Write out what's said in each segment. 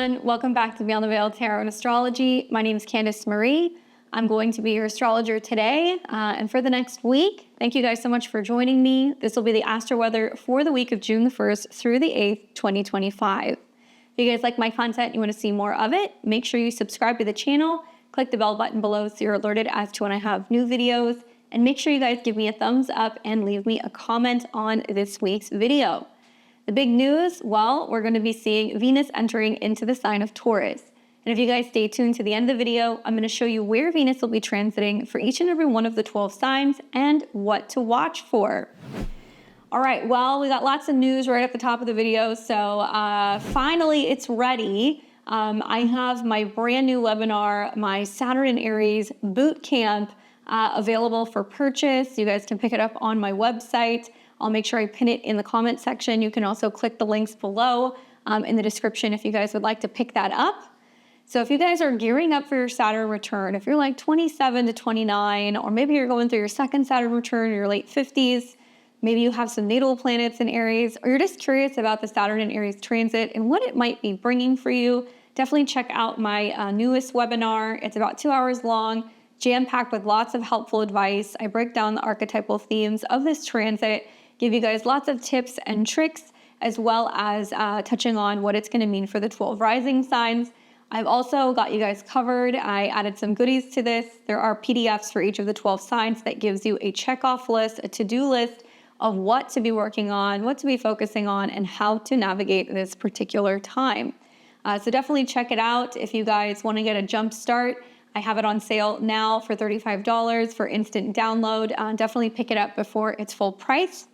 everyone. Welcome back to Beyond the Veil Tarot and Astrology. My name is Candice Marie. I'm going to be your astrologer today and for the next week. Thank you guys so much for joining me. This will be the astro weather for the week of June the 1st through the 8th, 2025. If you guys like my content, you want to see more of it, make sure you subscribe to the channel, click the bell button below so you're alerted as to when I have new videos, and make sure you guys give me a thumbs up and leave me a comment on this week's video. The big news, well, we're going to be seeing Venus entering into the sign of Taurus. And if you guys stay tuned to the end of the video, I'm going to show you where Venus will be transiting for each and every one of the 12 signs and what to watch for. All right, well, we got lots of news right at the top of the video, so finally it's ready. I have my brand new webinar, my Saturn and Aries boot camp, available for purchase. You guys can pick it up on my website. I'll make sure I pin it in the comment section. You can also click the links below in the description if you guys would like to pick that up. So if you guys are gearing up for your Saturn return, if you're like 27 to 29, or maybe you're going through your second Saturn return in your late 50s, maybe you have some natal planets in Aries, or you're just curious about the Saturn and Aries transit and what it might be bringing for you, definitely check out my newest webinar. It's about 2 hours long, jam-packed with lots of helpful advice. I break down the archetypal themes of this transit, give you guys lots of tips and tricks, as well as touching on what it's going to mean for the 12 rising signs. I've also got you guys covered. I added some goodies to this. There are PDFs for each of the 12 signs that gives you a checkoff list, a to-do list of what to be working on, what to be focusing on, and how to navigate this particular time. So definitely check it out. If you guys want to get a jump start, I have it on sale now for $35 for instant download. Definitely pick it up before it's full price.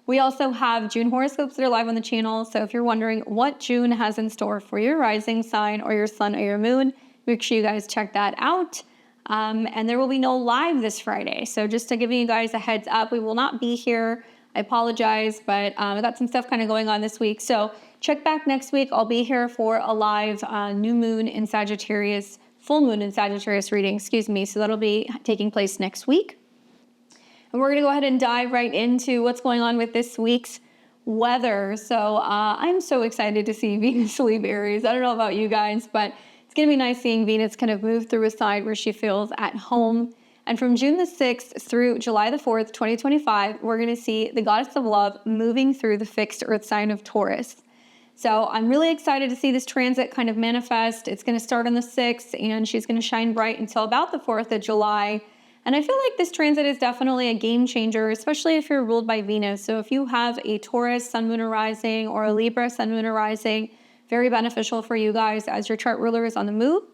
We also have June horoscopes that are live on the channel. So if you're wondering what June has in store for your rising sign or your sun or your moon, make sure you guys check that out. And there will be no live this Friday. So just to give you guys a heads up, we will not be here. I apologize, but I got some stuff kind of going on this week. So check back next week. I'll be here for a live new moon in Sagittarius, full moon in Sagittarius reading, excuse me. So that'll be taking place next week. And we're going to go ahead and dive right into what's going on with this week's weather. So I'm so excited to see Venus leave Aries. I don't know about you guys, but it's going to be nice seeing Venus kind of move through a side where she feels at home. And from June the 6th through July the 4th, 2025, we're going to see the goddess of love moving through the fixed earth sign of Taurus. So I'm really excited to see this transit kind of manifest. It's going to start on the 6th, and she's going to shine bright until about the 4th of July. And I feel like this transit is definitely a game changer, especially if you're ruled by Venus. So if you have a Taurus sun, moon, or rising, or a Libra sun, moon, or rising, very beneficial for you guys as your chart ruler is on the move.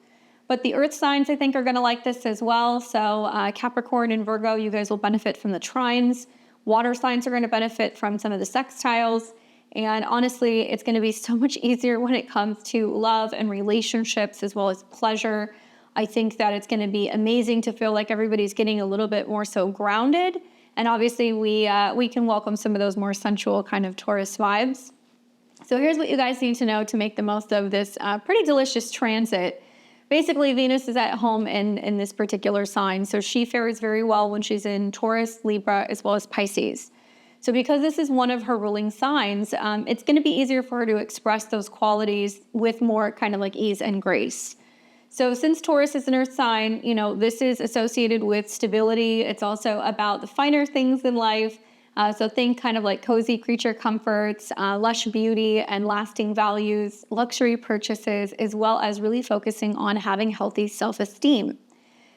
But the earth signs, I think, are going to like this as well. So Capricorn and Virgo, you guys will benefit from the trines. Water signs are going to benefit from some of the sextiles. And honestly, it's going to be so much easier when it comes to love and relationships as well as pleasure. I think that it's going to be amazing to feel like everybody's getting a little bit more so grounded. And obviously we can welcome some of those more sensual kind of Taurus vibes. So here's what you guys need to know to make the most of this pretty delicious transit. Basically, Venus is at home in this particular sign. So she fares very well when she's in Taurus, Libra, as well as Pisces. So because this is one of her ruling signs, it's going to be easier for her to express those qualities with more kind of like ease and grace. So since Taurus is an earth sign, you know, this is associated with stability. It's also about the finer things in life. So think kind of like cozy creature comforts, lush beauty and lasting values, luxury purchases, as well as really focusing on having healthy self-esteem.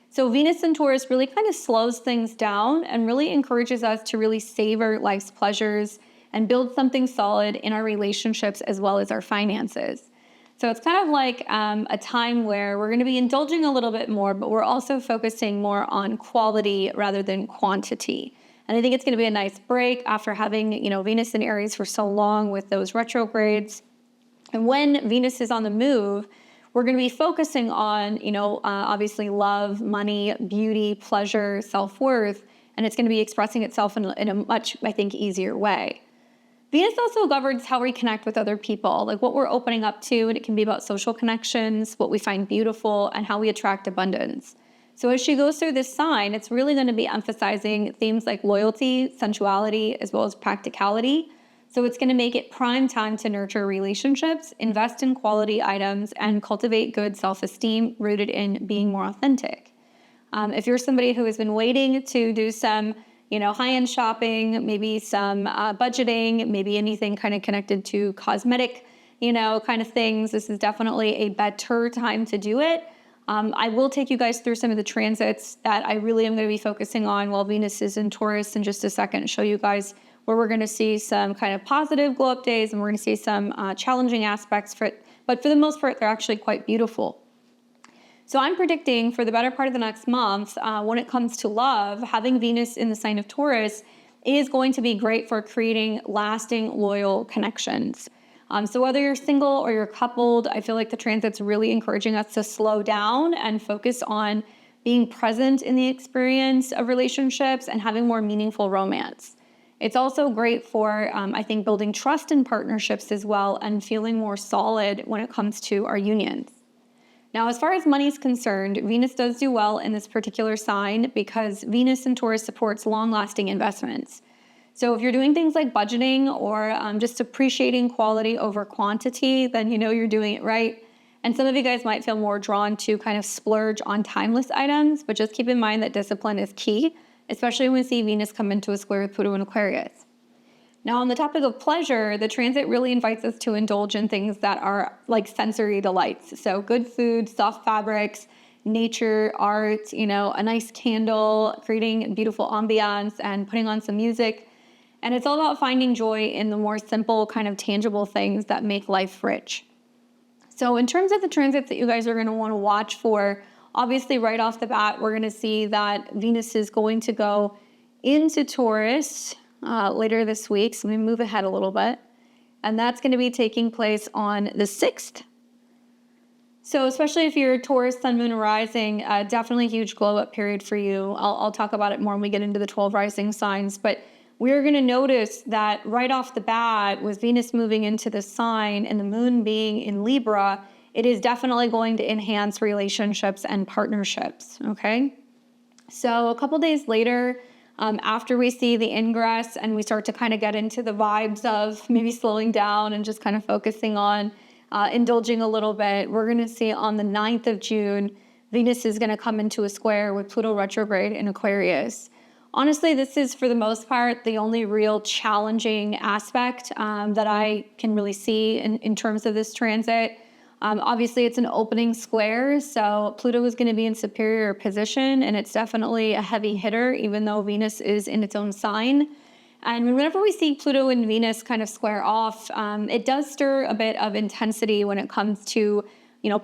So Venus in Taurus really kind of slows things down and really encourages us to really savor life's pleasures and build something solid in our relationships as well as our finances. So it's kind of like a time where we're going to be indulging a little bit more, but we're also focusing more on quality rather than quantity. And I think it's going to be a nice break after having, you know, Venus in Aries for so long with those retrogrades. And when Venus is on the move, we're going to be focusing on, you know, obviously love, money, beauty, pleasure, self-worth, and it's going to be expressing itself in a much, I think, easier way. Venus also governs how we connect with other people, like what we're opening up to, and it can be about social connections, what we find beautiful, and how we attract abundance. So as she goes through this sign, it's really going to be emphasizing themes like loyalty, sensuality, as well as practicality. So it's going to make it prime time to nurture relationships, invest in quality items, and cultivate good self-esteem rooted in being more authentic. If you're somebody who has been waiting to do some, high-end shopping, maybe some budgeting, maybe anything kind of connected to cosmetic, kind of things, this is definitely a better time to do it. I will take you guys through some of the transits that I really am going to be focusing on while Venus is in Taurus in just a second, and show you guys where we're going to see some kind of positive glow up days, and we're going to see some challenging aspects for it. But for the most part, they're actually quite beautiful. So I'm predicting for the better part of the next month, when it comes to love, having Venus in the sign of Taurus is going to be great for creating lasting, loyal connections. So whether you're single or you're coupled, I feel like the transit's really encouraging us to slow down and focus on being present in the experience of relationships and having more meaningful romance. It's also great for, I think, building trust in partnerships as well and feeling more solid when it comes to our unions. Now, as far as money is concerned, Venus does do well in this particular sign because Venus in Taurus supports long-lasting investments. So if you're doing things like budgeting or just appreciating quality over quantity, then you're doing it right. And some of you guys might feel more drawn to kind of splurge on timeless items, but just keep in mind that discipline is key, especially when we see Venus come into a square with Pluto in Aquarius. Now, on the topic of pleasure, the transit really invites us to indulge in things that are like sensory delights. So good food, soft fabrics, nature, art, a nice candle, creating beautiful ambiance and putting on some music. And it's all about finding joy in the more simple kind of tangible things that make life rich. So in terms of the transits that you guys are going to want to watch for, obviously right off the bat, we're going to see that Venus is going to go into Taurus later this week. So let me move ahead a little bit. And that's going to be taking place on the 6th. So especially if you're Taurus, Sun, Moon, Rising, definitely a huge glow up period for you. I'll talk about it more when we get into the 12 rising signs. But we're going to notice that right off the bat, with Venus moving into the sign and the moon being in Libra, it is definitely going to enhance relationships and partnerships, okay? So a couple days later, after we see the ingress and we start to kind of get into the vibes of maybe slowing down and just kind of focusing on indulging a little bit, we're going to see on the 9th of June, Venus is going to come into a square with Pluto retrograde in Aquarius. Honestly, this is, for the most part, the only real challenging aspect that I can really see in terms of this transit. Obviously, it's an opening square, so Pluto is going to be in superior position, and it's definitely a heavy hitter, even though Venus is in its own sign. And whenever we see Pluto and Venus kind of square off, it does stir a bit of intensity when it comes to,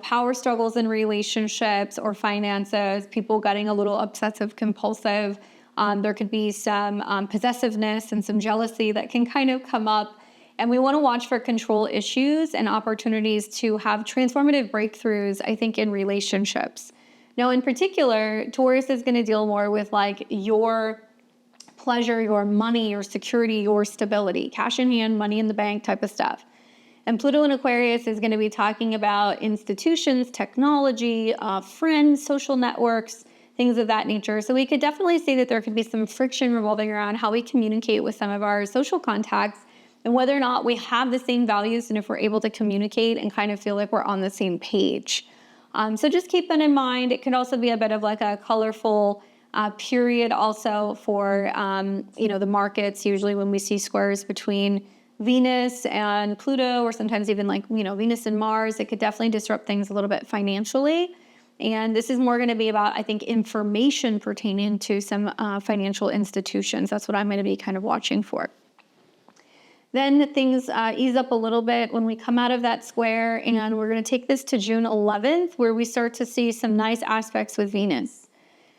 power struggles in relationships or finances, people getting a little obsessive compulsive. There could be some possessiveness and some jealousy that can kind of come up. And we want to watch for control issues and opportunities to have transformative breakthroughs, I think, in relationships. Now, in particular, Taurus is going to deal more with like your pleasure, your money, your security, your stability, cash in hand, money in the bank type of stuff. And Pluto in Aquarius is going to be talking about institutions, technology, friends, social networks, things of that nature. So we could definitely see that there could be some friction revolving around how we communicate with some of our social contacts and whether or not we have the same values and if we're able to communicate and kind of feel like we're on the same page. So just keep that in mind. It could also be a bit of like a colorful period also for, the markets. Usually when we see squares between Venus and Pluto, or sometimes even like, Venus and Mars, it could definitely disrupt things a little bit financially. And this is more going to be about, I think, information pertaining to some financial institutions. That's what I'm going to be kind of watching for. Then things ease up a little bit when we come out of that square, and we're going to take this to June 11th, where we start to see some nice aspects with Venus.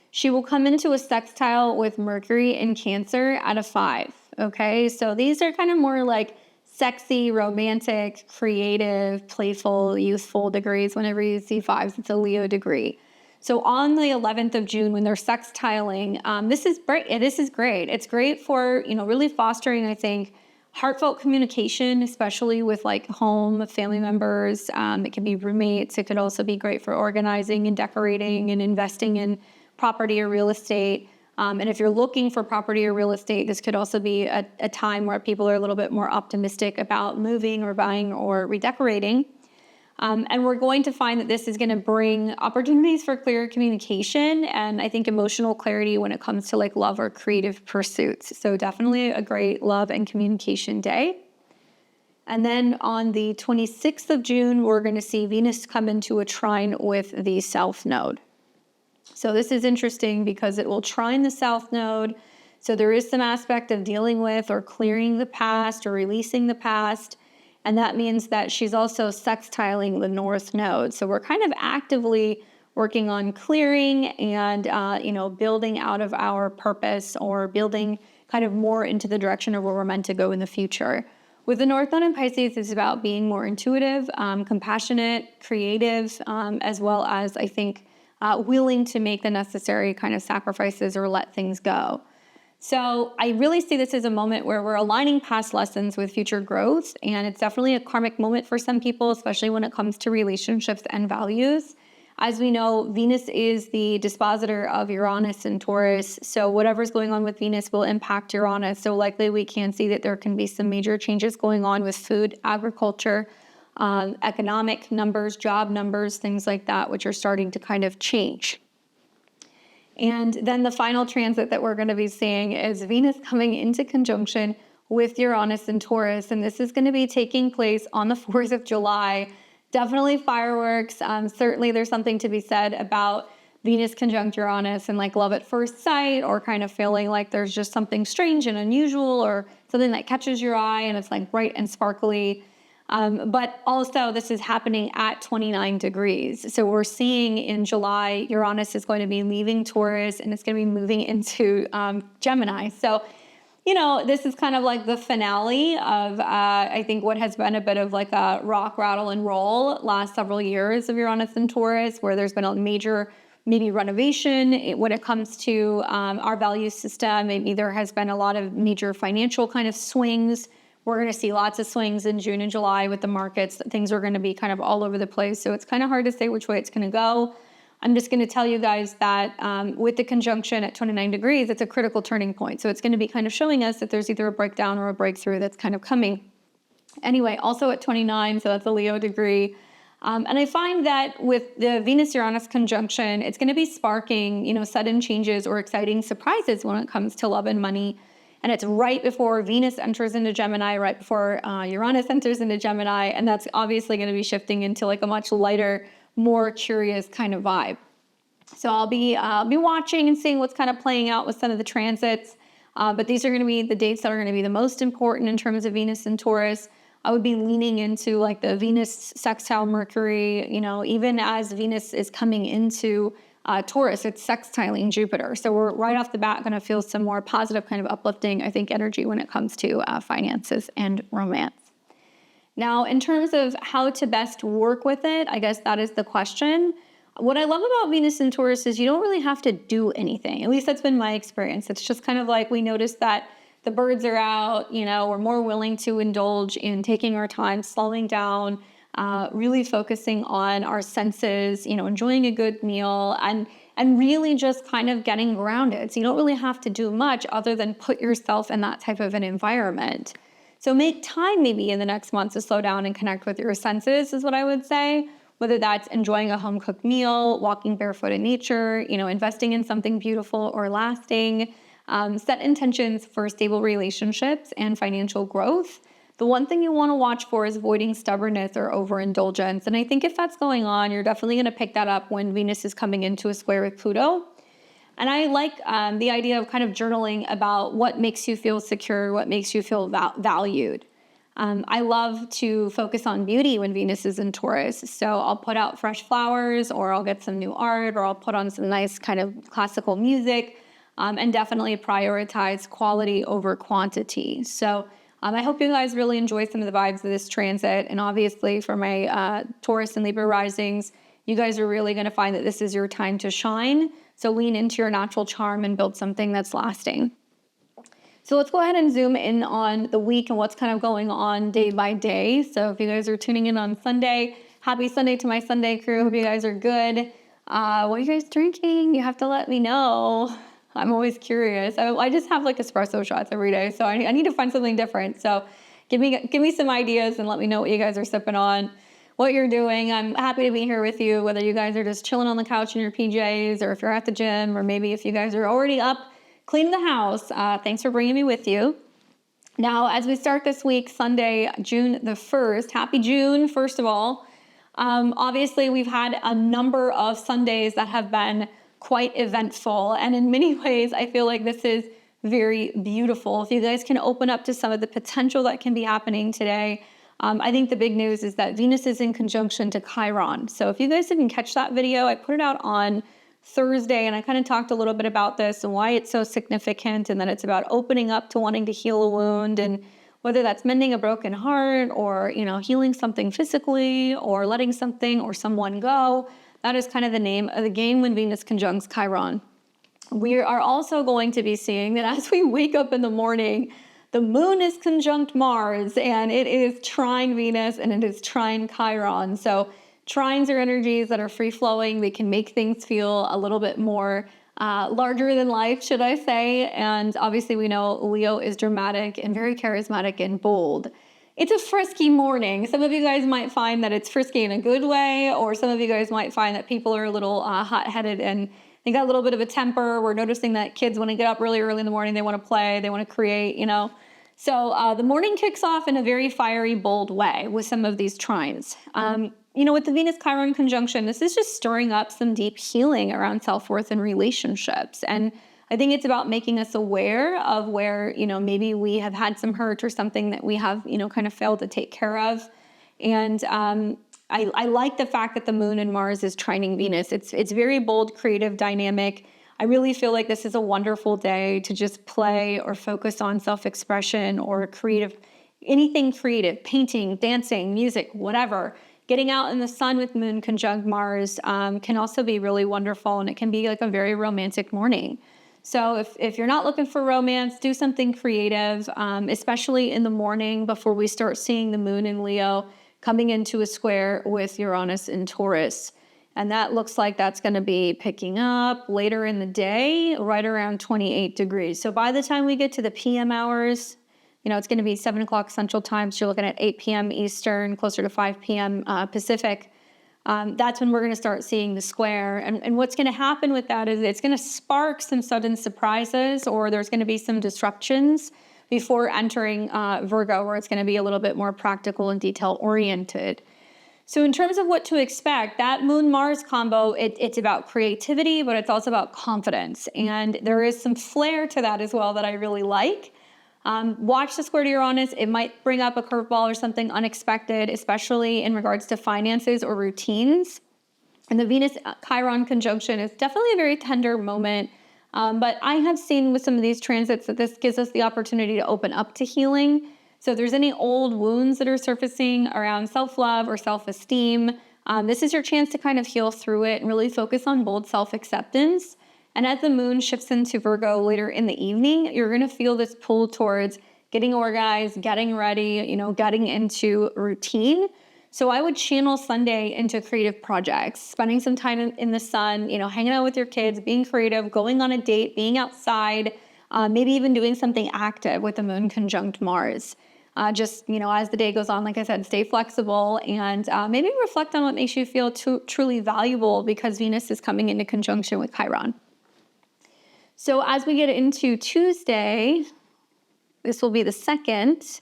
She will come into a sextile with Mercury in Cancer at a 5, okay? So these are kind of more like sexy, romantic, creative, playful, youthful degrees. Whenever you see 5s, it's a Leo degree. So on the 11th of June, when they're sextiling, this is great. It's great for, really fostering, I think, heartfelt communication, especially with like home, family members. It can be roommates. It could also be great for organizing and decorating and investing in property or real estate. And if you're looking for property or real estate, this could also be a time where people are a little bit more optimistic about moving or buying or redecorating. And we're going to find that this is going to bring opportunities for clear communication and I think emotional clarity when it comes to like love or creative pursuits. So definitely a great love and communication day. And then on the 26th of June, we're going to see Venus come into a trine with the South Node. So this is interesting because it will trine the South Node. So there is some aspect of dealing with or clearing the past or releasing the past. And that means that she's also sextiling the North Node. So we're kind of actively working on clearing and, building out of our purpose or building kind of more into the direction of where we're meant to go in the future. With the North Node in Pisces, it's about being more intuitive, compassionate, creative, as well as, I think, willing to make the necessary kind of sacrifices or let things go. So I really see this as a moment where we're aligning past lessons with future growth, and it's definitely a karmic moment for some people, especially when it comes to relationships and values. As we know, Venus is the dispositor of Uranus and Taurus, so whatever's going on with Venus will impact Uranus. So likely we can see that there can be some major changes going on with food, agriculture, economic numbers, job numbers, things like that, which are starting to kind of change. And then the final transit that we're going to be seeing is Venus coming into conjunction with Uranus and Taurus, and this is going to be taking place on the 4th of July. Definitely fireworks. Certainly there's something to be said about Venus conjunct Uranus and like love at first sight, or kind of feeling like there's just something strange and unusual or something that catches your eye and it's like bright and sparkly. But also this is happening at 29 degrees. So we're seeing in July, Uranus is going to be leaving Taurus and it's going to be moving into Gemini. So this is kind of like the finale of, I think, what has been a bit of like a rock, rattle, and roll last several years of Uranus and Taurus, where there's been a major, maybe renovation when it comes to our value system. Maybe there has been a lot of major financial kind of swings. We're going to see lots of swings in June and July with the markets. Things are going to be kind of all over the place. So it's kind of hard to say which way it's going to go. I'm just going to tell you guys that with the conjunction at 29 degrees, it's a critical turning point. So it's going to be kind of showing us that there's either a breakdown or a breakthrough that's kind of coming. Anyway, also at 29, so that's a Leo degree. And I find that with the Venus-Uranus conjunction, it's going to be sparking, sudden changes or exciting surprises when it comes to love and money. And it's right before Venus enters into Gemini, right before Uranus enters into Gemini. And that's obviously going to be shifting into like a much lighter, more curious kind of vibe. So I'll be watching and seeing what's kind of playing out with some of the transits. But these are going to be the dates that are going to be the most important in terms of Venus and Taurus. I would be leaning into like the Venus sextile Mercury, even as Venus is coming into Taurus, it's sextiling Jupiter. So we're right off the bat going to feel some more positive kind of uplifting, I think, energy when it comes to finances and romance. Now, in terms of how to best work with it, I guess that is the question. What I love about Venus and Taurus is you don't really have to do anything. At least that's been my experience. It's just kind of like we notice that the birds are out, we're more willing to indulge in taking our time, slowing down, really focusing on our senses, enjoying a good meal and really just kind of getting grounded. So you don't really have to do much other than put yourself in that type of an environment. So make time maybe in the next month to slow down and connect with your senses is what I would say. Whether that's enjoying a home-cooked meal, walking barefoot in nature, investing in something beautiful or lasting. Set intentions for stable relationships and financial growth. The one thing you want to watch for is avoiding stubbornness or overindulgence. And I think if that's going on, you're definitely going to pick that up when Venus is coming into a square with Pluto. And I like the idea of kind of journaling about what makes you feel secure, what makes you feel valued. I love to focus on beauty when Venus is in Taurus. So I'll put out fresh flowers, or I'll get some new art, or I'll put on some nice kind of classical music, and definitely prioritize quality over quantity. So I hope you guys really enjoy some of the vibes of this transit. And obviously for my Taurus and Libra risings, you guys are really going to find that this is your time to shine. So lean into your natural charm and build something that's lasting. So let's go ahead and zoom in on the week and what's kind of going on day by day. So if you guys are tuning in on Sunday, happy Sunday to my Sunday crew. Hope you guys are good. What are you guys drinking? You have to let me know. I'm always curious. I just have like espresso shots every day, so I need to find something different. So give me some ideas and let me know what you guys are sipping on, what you're doing. I'm happy to be here with you, whether you guys are just chilling on the couch in your PJs or if you're at the gym, or maybe if you guys are already up cleaning the house. Thanks for bringing me with you. Now, as we start this week, Sunday, June the 1st, happy June, first of all. Obviously, we've had a number of Sundays that have been quite eventful. And in many ways, I feel like this is very beautiful. If you guys can open up to some of the potential that can be happening today, I think the big news is that Venus is in conjunction to Chiron. So if you guys didn't catch that video, I put it out on Thursday, and I kind of talked a little bit about this and why it's so significant, and that it's about opening up to wanting to heal a wound, and whether that's mending a broken heart or, healing something physically or letting something or someone go. That is kind of the name of the game when Venus conjuncts Chiron. We are also going to be seeing that as we wake up in the morning, the moon is conjunct Mars, and it is trine Venus, and it is trine Chiron. So trines are energies that are free-flowing. They can make things feel a little bit more larger than life, should I say. And obviously we know Leo is dramatic and very charismatic and bold. It's a frisky morning. Some of you guys might find that it's frisky in a good way, or some of you guys might find that people are a little hot-headed and they got a little bit of a temper. We're noticing that kids, when they get up really early in the morning, they want to play, they want to create, So the morning kicks off in a very fiery, bold way with some of these trines. With the Venus-Chiron conjunction, this is just stirring up some deep healing around self-worth and relationships. And I think it's about making us aware of where, maybe we have had some hurt or something that we have, kind of failed to take care of. And I like the fact that the moon and Mars is trining Venus. It's very bold, creative, dynamic. I really feel like this is a wonderful day to just play or focus on self-expression or anything creative, painting, dancing, music, whatever. Getting out in the sun with moon conjunct Mars can also be really wonderful, and it can be like a very romantic morning. So if you're not looking for romance, do something creative, especially in the morning before we start seeing the moon in Leo coming into a square with Uranus in Taurus. And that looks like that's going to be picking up later in the day, right around 28 degrees. So by the time we get to the PM hours, it's going to be 7 o'clock Central Time. So you're looking at 8 p.m. Eastern, closer to 5 p.m. Pacific. That's when we're going to start seeing the square. And what's going to happen with that is it's going to spark some sudden surprises, or there's going to be some disruptions before entering Virgo, where it's going to be a little bit more practical and detail-oriented. So in terms of what to expect, that Moon-Mars combo, it's about creativity, but it's also about confidence. And there is some flair to that as well that I really like. Watch the square to Uranus. It might bring up a curveball or something unexpected, especially in regards to finances or routines. And the Venus-Chiron conjunction is definitely a very tender moment. But I have seen with some of these transits that this gives us the opportunity to open up to healing. So if there's any old wounds that are surfacing around self-love or self-esteem, this is your chance to kind of heal through it and really focus on bold self-acceptance. And as the moon shifts into Virgo later in the evening, you're going to feel this pull towards getting organized, getting ready, getting into routine. So I would channel Sunday into creative projects, spending some time in the sun, hanging out with your kids, being creative, going on a date, being outside, maybe even doing something active with the moon conjunct Mars. Just, as the day goes on, like I said, stay flexible and maybe reflect on what makes you feel truly valuable, because Venus is coming into conjunction with Chiron. So as we get into Tuesday, this will be the 2nd.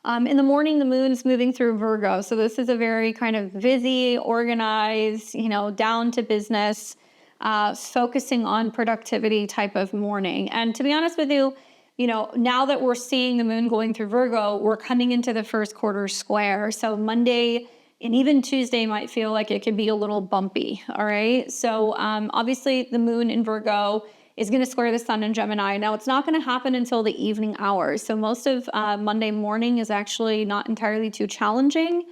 In the morning, the moon is moving through Virgo. So this is a very kind of busy, organized, down to business, focusing on productivity type of morning. And to be honest with you, now that we're seeing the moon going through Virgo, we're coming into the first quarter square. So Monday and even Tuesday might feel like it could be a little bumpy. All right. So obviously the moon in Virgo is going to square the sun in Gemini. Now it's not going to happen until the evening hours. So most of Monday morning is actually not entirely too challenging.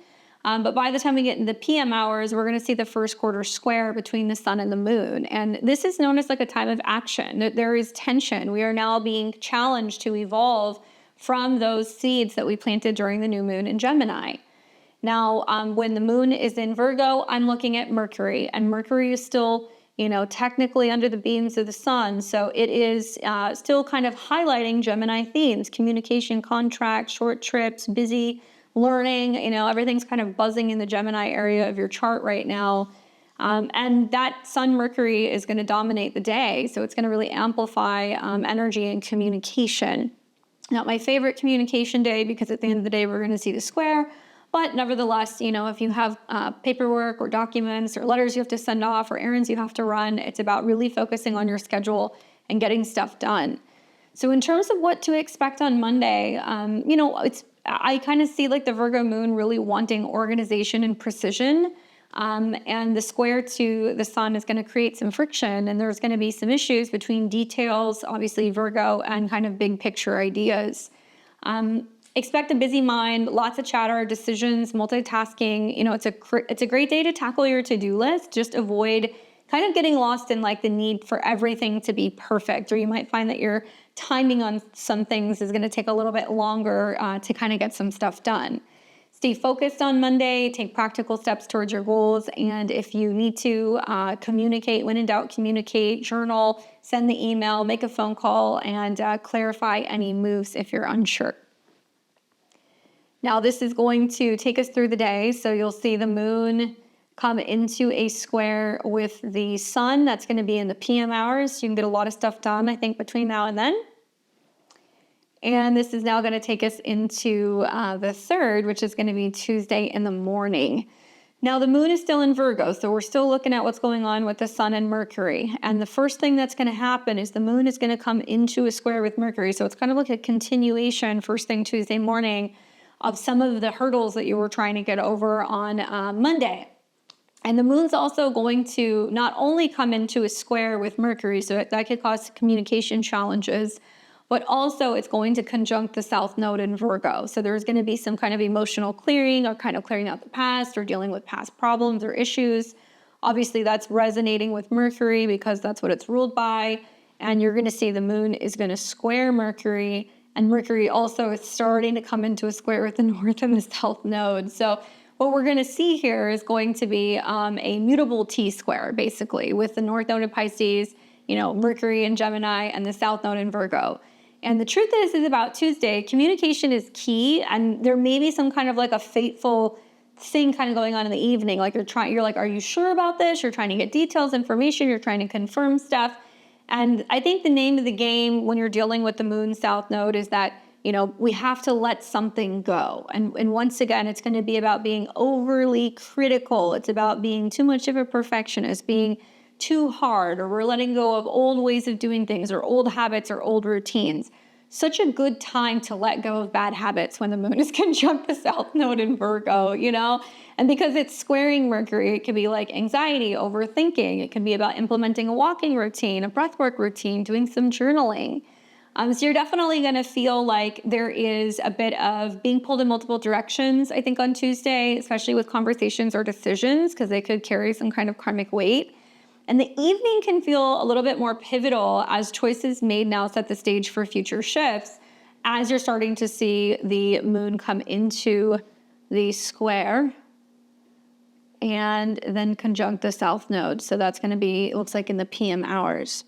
But by the time we get into the PM hours, we're going to see the first quarter square between the sun and the moon. And this is known as like a time of action. There is tension. We are now being challenged to evolve from those seeds that we planted during the new moon in Gemini. Now, when the moon is in Virgo, I'm looking at Mercury, and Mercury is still technically under the beams of the sun. So it is still kind of highlighting Gemini themes: communication, contract, short trips, busy learning. Everything's kind of buzzing in the Gemini area of your chart right now. And that Sun Mercury is going to dominate the day. So it's going to really amplify energy and communication. Not my favorite communication day, because at the end of the day, we're going to see the square. But nevertheless, if you have paperwork or documents or letters you have to send off or errands you have to run, it's about really focusing on your schedule and getting stuff done. So in terms of what to expect on Monday, I kind of see like the Virgo moon really wanting organization and precision. And the square to the sun is going to create some friction, and there's going to be some issues between details, obviously Virgo, and kind of big picture ideas. Expect a busy mind, lots of chatter, decisions, multitasking. It's a great day to tackle your to-do list. Just avoid kind of getting lost in like the need for everything to be perfect, or you might find that your timing on some things is going to take a little bit longer to kind of get some stuff done. Stay focused on Monday, take practical steps towards your goals, and if you need to communicate, when in doubt, communicate, journal, send the email, make a phone call, and clarify any moves if you're unsure. Now, this is going to take us through the day, so you'll see the moon come into a square with the sun. That's going to be in the PM hours. You can get a lot of stuff done, I think, between now and then. And this is now going to take us into the 3rd, which is going to be Tuesday in the morning. Now, the moon is still in Virgo, so we're still looking at what's going on with the sun and Mercury. And the first thing that's going to happen is the moon is going to come into a square with Mercury. So it's kind of like a continuation, first thing Tuesday morning, of some of the hurdles that you were trying to get over on Monday. And the moon's also going to not only come into a square with Mercury, so that could cause communication challenges, but also it's going to conjunct the South Node in Virgo. So there's going to be some kind of emotional clearing, or kind of clearing out the past, or dealing with past problems or issues. Obviously, that's resonating with Mercury because that's what it's ruled by. And you're going to see the moon is going to square Mercury, and Mercury also is starting to come into a square with the North and the South Node. So what we're going to see here is going to be a mutable T-square, basically, with the North Node in Pisces, Mercury in Gemini, and the South Node in Virgo. And the truth is about Tuesday, communication is key, and there may be some kind of like a fateful thing kind of going on in the evening. Like you're like, are you sure about this? You're trying to get details, information, you're trying to confirm stuff. And I think the name of the game when you're dealing with the moon South Node is that, we have to let something go. And once again, it's going to be about being overly critical. It's about being too much of a perfectionist, being too hard, or we're letting go of old ways of doing things, or old habits, or old routines. Such a good time to let go of bad habits when the moon is conjunct the South Node in Virgo, And because it's squaring Mercury, it can be like anxiety, overthinking. It can be about implementing a walking routine, a breathwork routine, doing some journaling. So you're definitely going to feel like there is a bit of being pulled in multiple directions, I think, on Tuesday, especially with conversations or decisions, because they could carry some kind of karmic weight. And the evening can feel a little bit more pivotal as choices made now set the stage for future shifts, as you're starting to see the moon come into the square and then conjunct the South Node. So that's going to be, it looks like, in the PM hours.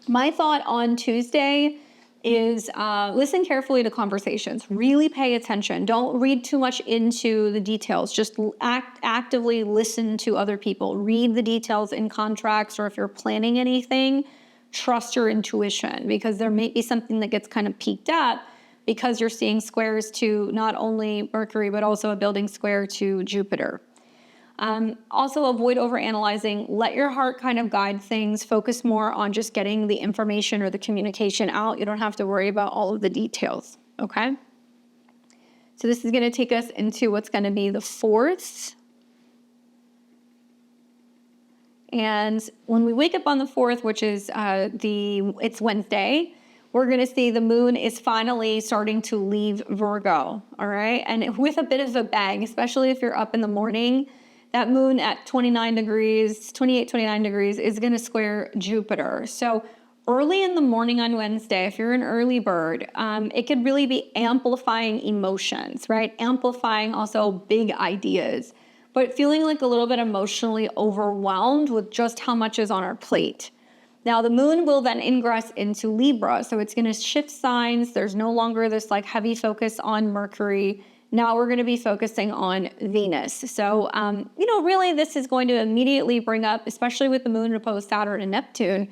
My thought on Tuesday is listen carefully to conversations. Really pay attention. Don't read too much into the details. Just actively listen to other people. Read the details in contracts, or if you're planning anything, trust your intuition, because there may be something that gets kind of peaked up because you're seeing squares to not only Mercury, but also a building square to Jupiter. Also avoid overanalyzing. Let your heart kind of guide things. Focus more on just getting the information or the communication out. You don't have to worry about all of the details, okay? So this is going to take us into what's going to be the 4th. And when we wake up on the 4th, which is it's Wednesday, we're going to see the moon is finally starting to leave Virgo, all right? And with a bit of a bang, especially if you're up in the morning. That moon at 28, 29 degrees is going to square Jupiter. So early in the morning on Wednesday, if you're an early bird, it could really be amplifying emotions, right? Amplifying also big ideas. but feeling like a little bit emotionally overwhelmed with just how much is on our plate. Now the moon will then ingress into Libra, so it's going to shift signs. There's no longer this like heavy focus on Mercury. Now we're going to be focusing on Venus. So, really this is going to immediately bring up, especially with the moon opposed Saturn and Neptune,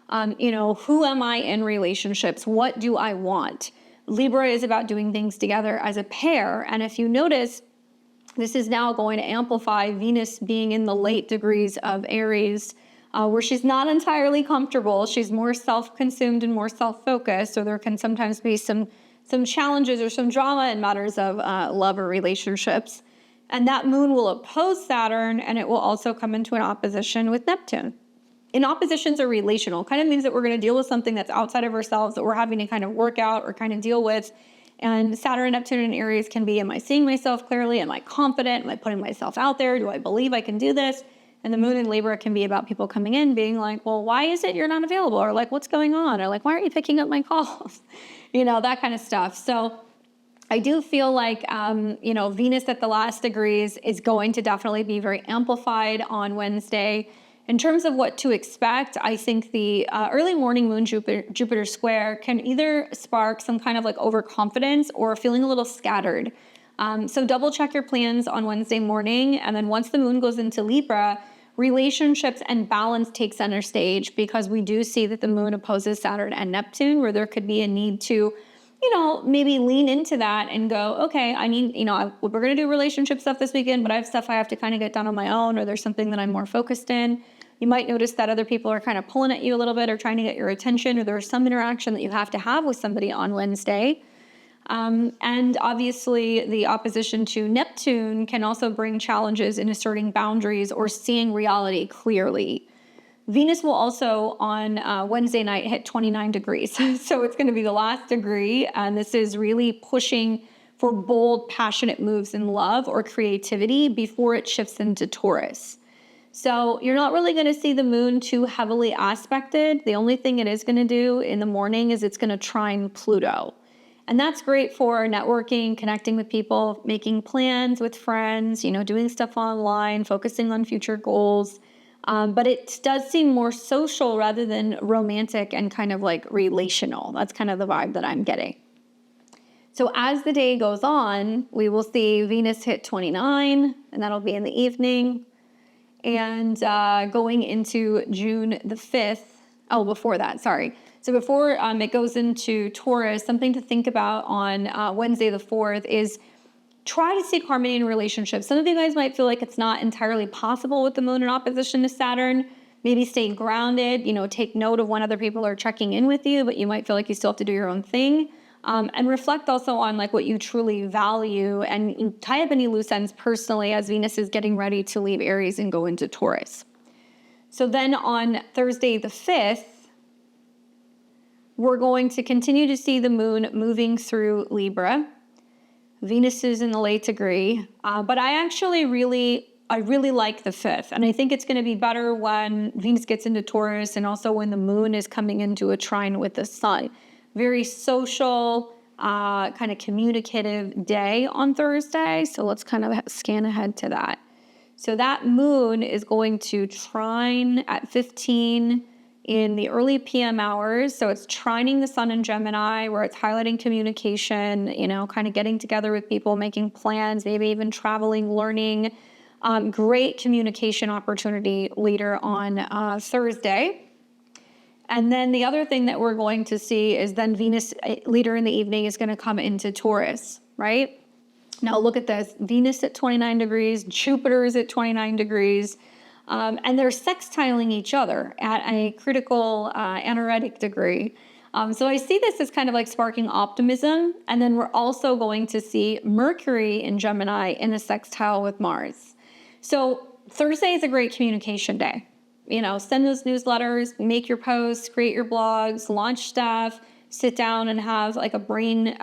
who am I in relationships? What do I want? Libra is about doing things together as a pair. And if you notice, this is now going to amplify Venus being in the late degrees of Aries, where she's not entirely comfortable. She's more self-consumed and more self-focused. So there can sometimes be some challenges or some drama in matters of love or relationships. And that moon will oppose Saturn, and it will also come into an opposition with Neptune. And oppositions are relational. Kind of means that we're going to deal with something that's outside of ourselves that we're having to kind of work out or kind of deal with. And Saturn, Neptune, and Aries can be, am I seeing myself clearly? Am I confident? Am I putting myself out there? Do I believe I can do this? And the moon in Libra can be about people coming in being like, well, why is it you're not available? Or like, what's going on? Or like, why aren't you picking up my calls? That kind of stuff. So I do feel like, Venus at the last degrees is going to definitely be very amplified on Wednesday. In terms of what to expect, I think the early morning moon Jupiter square can either spark some kind of like overconfidence or feeling a little scattered. So double check your plans on Wednesday morning. And then once the moon goes into Libra, relationships and balance take center stage, because we do see that the moon opposes Saturn and Neptune, where there could be a need to, maybe lean into that and go, okay, I need, we're going to do relationship stuff this weekend, but I have stuff I have to kind of get done on my own, or there's something that I'm more focused in. You might notice that other people are kind of pulling at you a little bit or trying to get your attention, or there's some interaction that you have to have with somebody on Wednesday. And obviously the opposition to Neptune can also bring challenges in asserting boundaries or seeing reality clearly. Venus will also on Wednesday night hit 29 degrees. So it's going to be the last degree. And this is really pushing for bold, passionate moves in love or creativity before it shifts into Taurus. So you're not really going to see the moon too heavily aspected. The only thing it is going to do in the morning is it's going to trine Pluto. And that's great for networking, connecting with people, making plans with friends, doing stuff online, focusing on future goals. But it does seem more social rather than romantic and kind of like relational. That's kind of the vibe that I'm getting. So as the day goes on, we will see Venus hit 29, and that'll be in the evening. And going into June the 5th, before that, sorry. So before it goes into Taurus, something to think about on Wednesday the 4th is try to seek harmony in relationships. Some of you guys might feel like it's not entirely possible with the moon in opposition to Saturn. Maybe stay grounded, take note of when other people are checking in with you, but you might feel like you still have to do your own thing. And reflect also on like what you truly value, and tie up any loose ends personally as Venus is getting ready to leave Aries and go into Taurus. So then on Thursday the 5th, we're going to continue to see the moon moving through Libra. Venus is in the late degree, but I really like the 5th. And I think it's going to be better when Venus gets into Taurus and also when the moon is coming into a trine with the sun. Very social, kind of communicative day on Thursday. So let's kind of scan ahead to that. So that moon is going to trine at 15 in the early PM hours. So it's trining the sun in Gemini, where it's highlighting communication, kind of getting together with people, making plans, maybe even traveling, learning. Great communication opportunity later on Thursday. And then the other thing that we're going to see is then Venus later in the evening is going to come into Taurus, right? Now look at this. Venus at 29 degrees, Jupiter is at 29 degrees. And they're sextiling each other at a critical anaretic degree. So I see this as kind of like sparking optimism. And then we're also going to see Mercury in Gemini in a sextile with Mars. So Thursday is a great communication day. Send those newsletters, make your posts, create your blogs, launch stuff, sit down and have like a brain,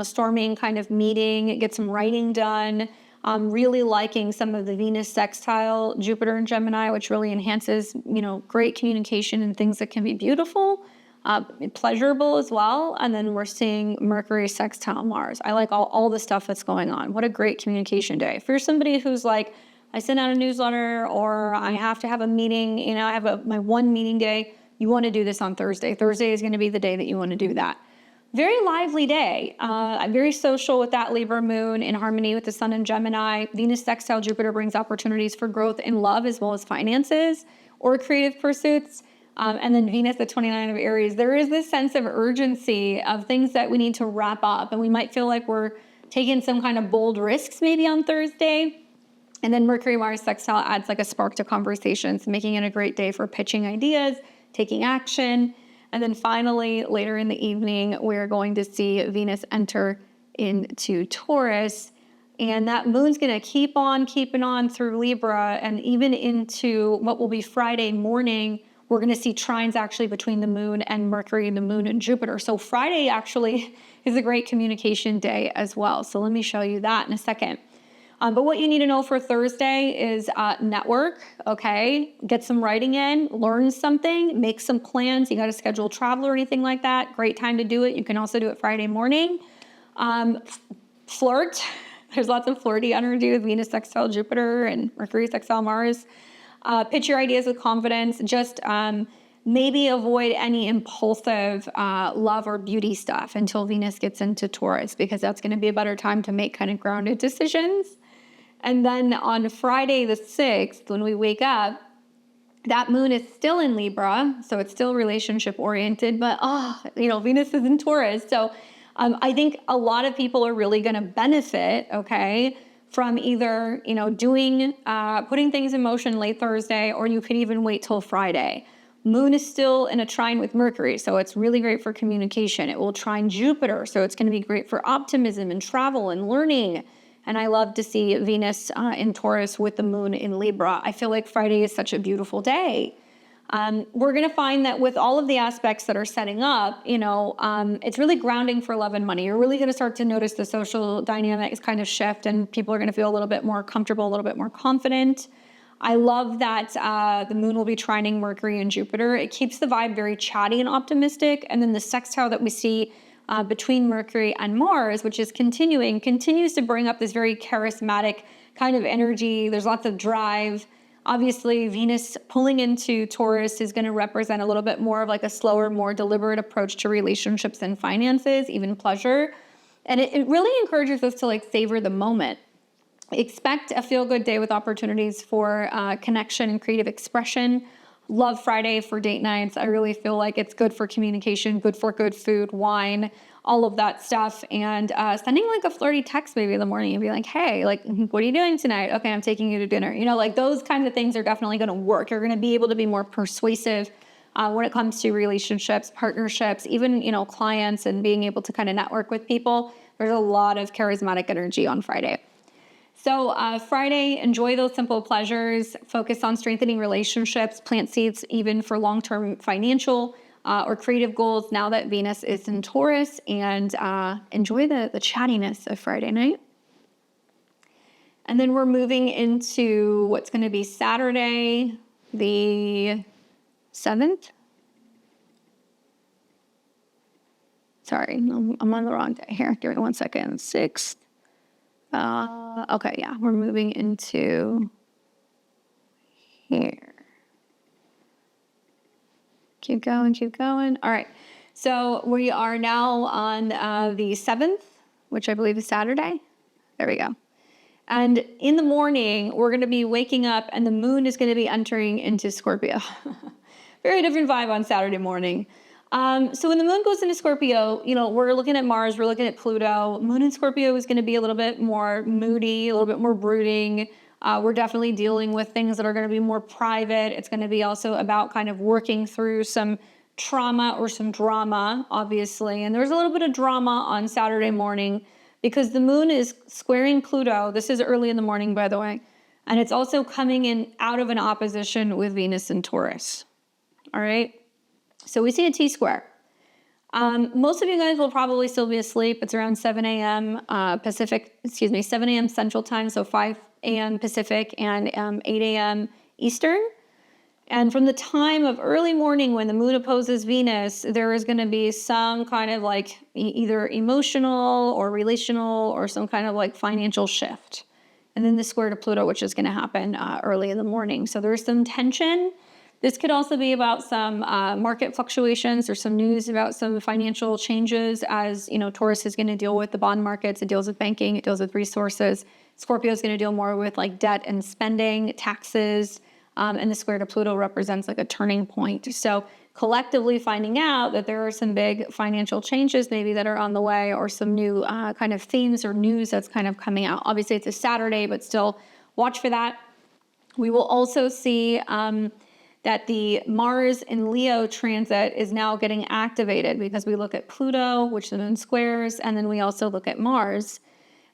storming kind of meeting, get some writing done. I'm really liking some of the Venus sextile Jupiter and Gemini, which really enhances, great communication and things that can be beautiful, pleasurable as well. And then we're seeing Mercury sextile Mars. I like all the stuff that's going on. What a great communication day. If you're somebody who's like I send out a newsletter, or I have to have a meeting, I have my one meeting day. You want to do this on Thursday. Thursday is going to be the day that you want to do that. Very lively day. I'm very social with that Libra moon in harmony with the sun in Gemini. Venus sextile Jupiter brings opportunities for growth in love as well as finances or creative pursuits. And then Venus at 29 of Aries, there is this sense of urgency of things that we need to wrap up. And we might feel like we're taking some kind of bold risks maybe on Thursday. And then Mercury Mars sextile adds like a spark to conversations, making it a great day for pitching ideas, taking action. And then finally, later in the evening, we're going to see Venus enter into Taurus. And that moon's going to keep on keeping on through Libra. And even into what will be Friday morning, we're going to see trines actually between the moon and Mercury, the moon and Jupiter. So Friday actually is a great communication day as well. So let me show you that in a second. But what you need to know for Thursday is network, okay? Get some writing in, learn something, make some plans. You got to schedule travel or anything like that. Great time to do it. You can also do it Friday morning. Flirt. There's lots of flirty energy with Venus sextile Jupiter and Mercury sextile Mars. Pitch your ideas with confidence. Just maybe avoid any impulsive love or beauty stuff until Venus gets into Taurus, because that's going to be a better time to make kind of grounded decisions. And then on Friday the 6th, when we wake up, that moon is still in Libra, so it's still relationship oriented, but Venus is in Taurus. So I think a lot of people are really going to benefit, okay, from either, putting things in motion late Thursday, or you could even wait till Friday. Moon is still in a trine with Mercury, so it's really great for communication. It will trine Jupiter, so it's going to be great for optimism and travel and learning. And I love to see Venus in Taurus with the moon in Libra. I feel like Friday is such a beautiful day. We're going to find that with all of the aspects that are setting up, it's really grounding for love and money. You're really going to start to notice the social dynamics kind of shift, and people are going to feel a little bit more comfortable, a little bit more confident. I love that the moon will be trining Mercury and Jupiter. It keeps the vibe very chatty and optimistic. And then the sextile that we see between Mercury and Mars, which is continues to bring up this very charismatic kind of energy. There's lots of drive. Obviously, Venus pulling into Taurus is going to represent a little bit more of like a slower, more deliberate approach to relationships and finances, even pleasure. And it really encourages us to like savor the moment. Expect a feel-good day with opportunities for connection and creative expression. Love Friday for date nights. I really feel like it's good for communication, good for good food, wine, all of that stuff. And sending like a flirty text maybe in the morning and be like, hey, like, what are you doing tonight? Okay, I'm taking you to dinner. Like those kinds of things are definitely going to work. You're going to be able to be more persuasive when it comes to relationships, partnerships, even, clients, and being able to kind of network with people. There's a lot of charismatic energy on Friday. So Friday, enjoy those simple pleasures, focus on strengthening relationships, plant seeds even for long-term financial or creative goals now that Venus is in Taurus, and enjoy the chattiness of Friday night. And then we're moving into what's going to be Saturday, the 7th. Sorry, I'm on the wrong day here. Give me 1 second. 6th. Okay, yeah, we're moving into here. Keep going. All right, so we are now on the 7th, which I believe is Saturday. There we go. And in the morning, we're going to be waking up, and the moon is going to be entering into Scorpio. Very different vibe on Saturday morning. So when the moon goes into Scorpio, we're looking at Mars, we're looking at Pluto. Moon in Scorpio is going to be a little bit more moody, a little bit more brooding. We're definitely dealing with things that are going to be more private. It's going to be also about kind of working through some trauma or some drama, obviously. And there's a little bit of drama on Saturday morning because the moon is squaring Pluto. This is early in the morning, by the way. And it's also coming in out of an opposition with Venus and Taurus. All right. So we see a T-square. Most of you guys will probably still be asleep. It's around 7 a.m. 7 a.m. Central Time, so 5 a.m. Pacific and 8 a.m. Eastern. And from the time of early morning when the moon opposes Venus, there is going to be some kind of like either emotional or relational or some kind of like financial shift. and then the square to Pluto, which is going to happen early in the morning. So there's some tension. This could also be about some market fluctuations or some news about some financial changes, as you know, Taurus is going to deal with the bond markets. It deals with banking. It deals with resources. Scorpio is going to deal more with like debt and spending, taxes, and the square to Pluto represents like a turning point. So collectively finding out that there are some big financial changes maybe that are on the way, or some new kind of themes or news that's kind of coming out. Obviously it's a Saturday, but still watch for that. We will also see that the Mars in Leo transit is now getting activated, because we look at Pluto, which the moon squares, and then we also look at Mars.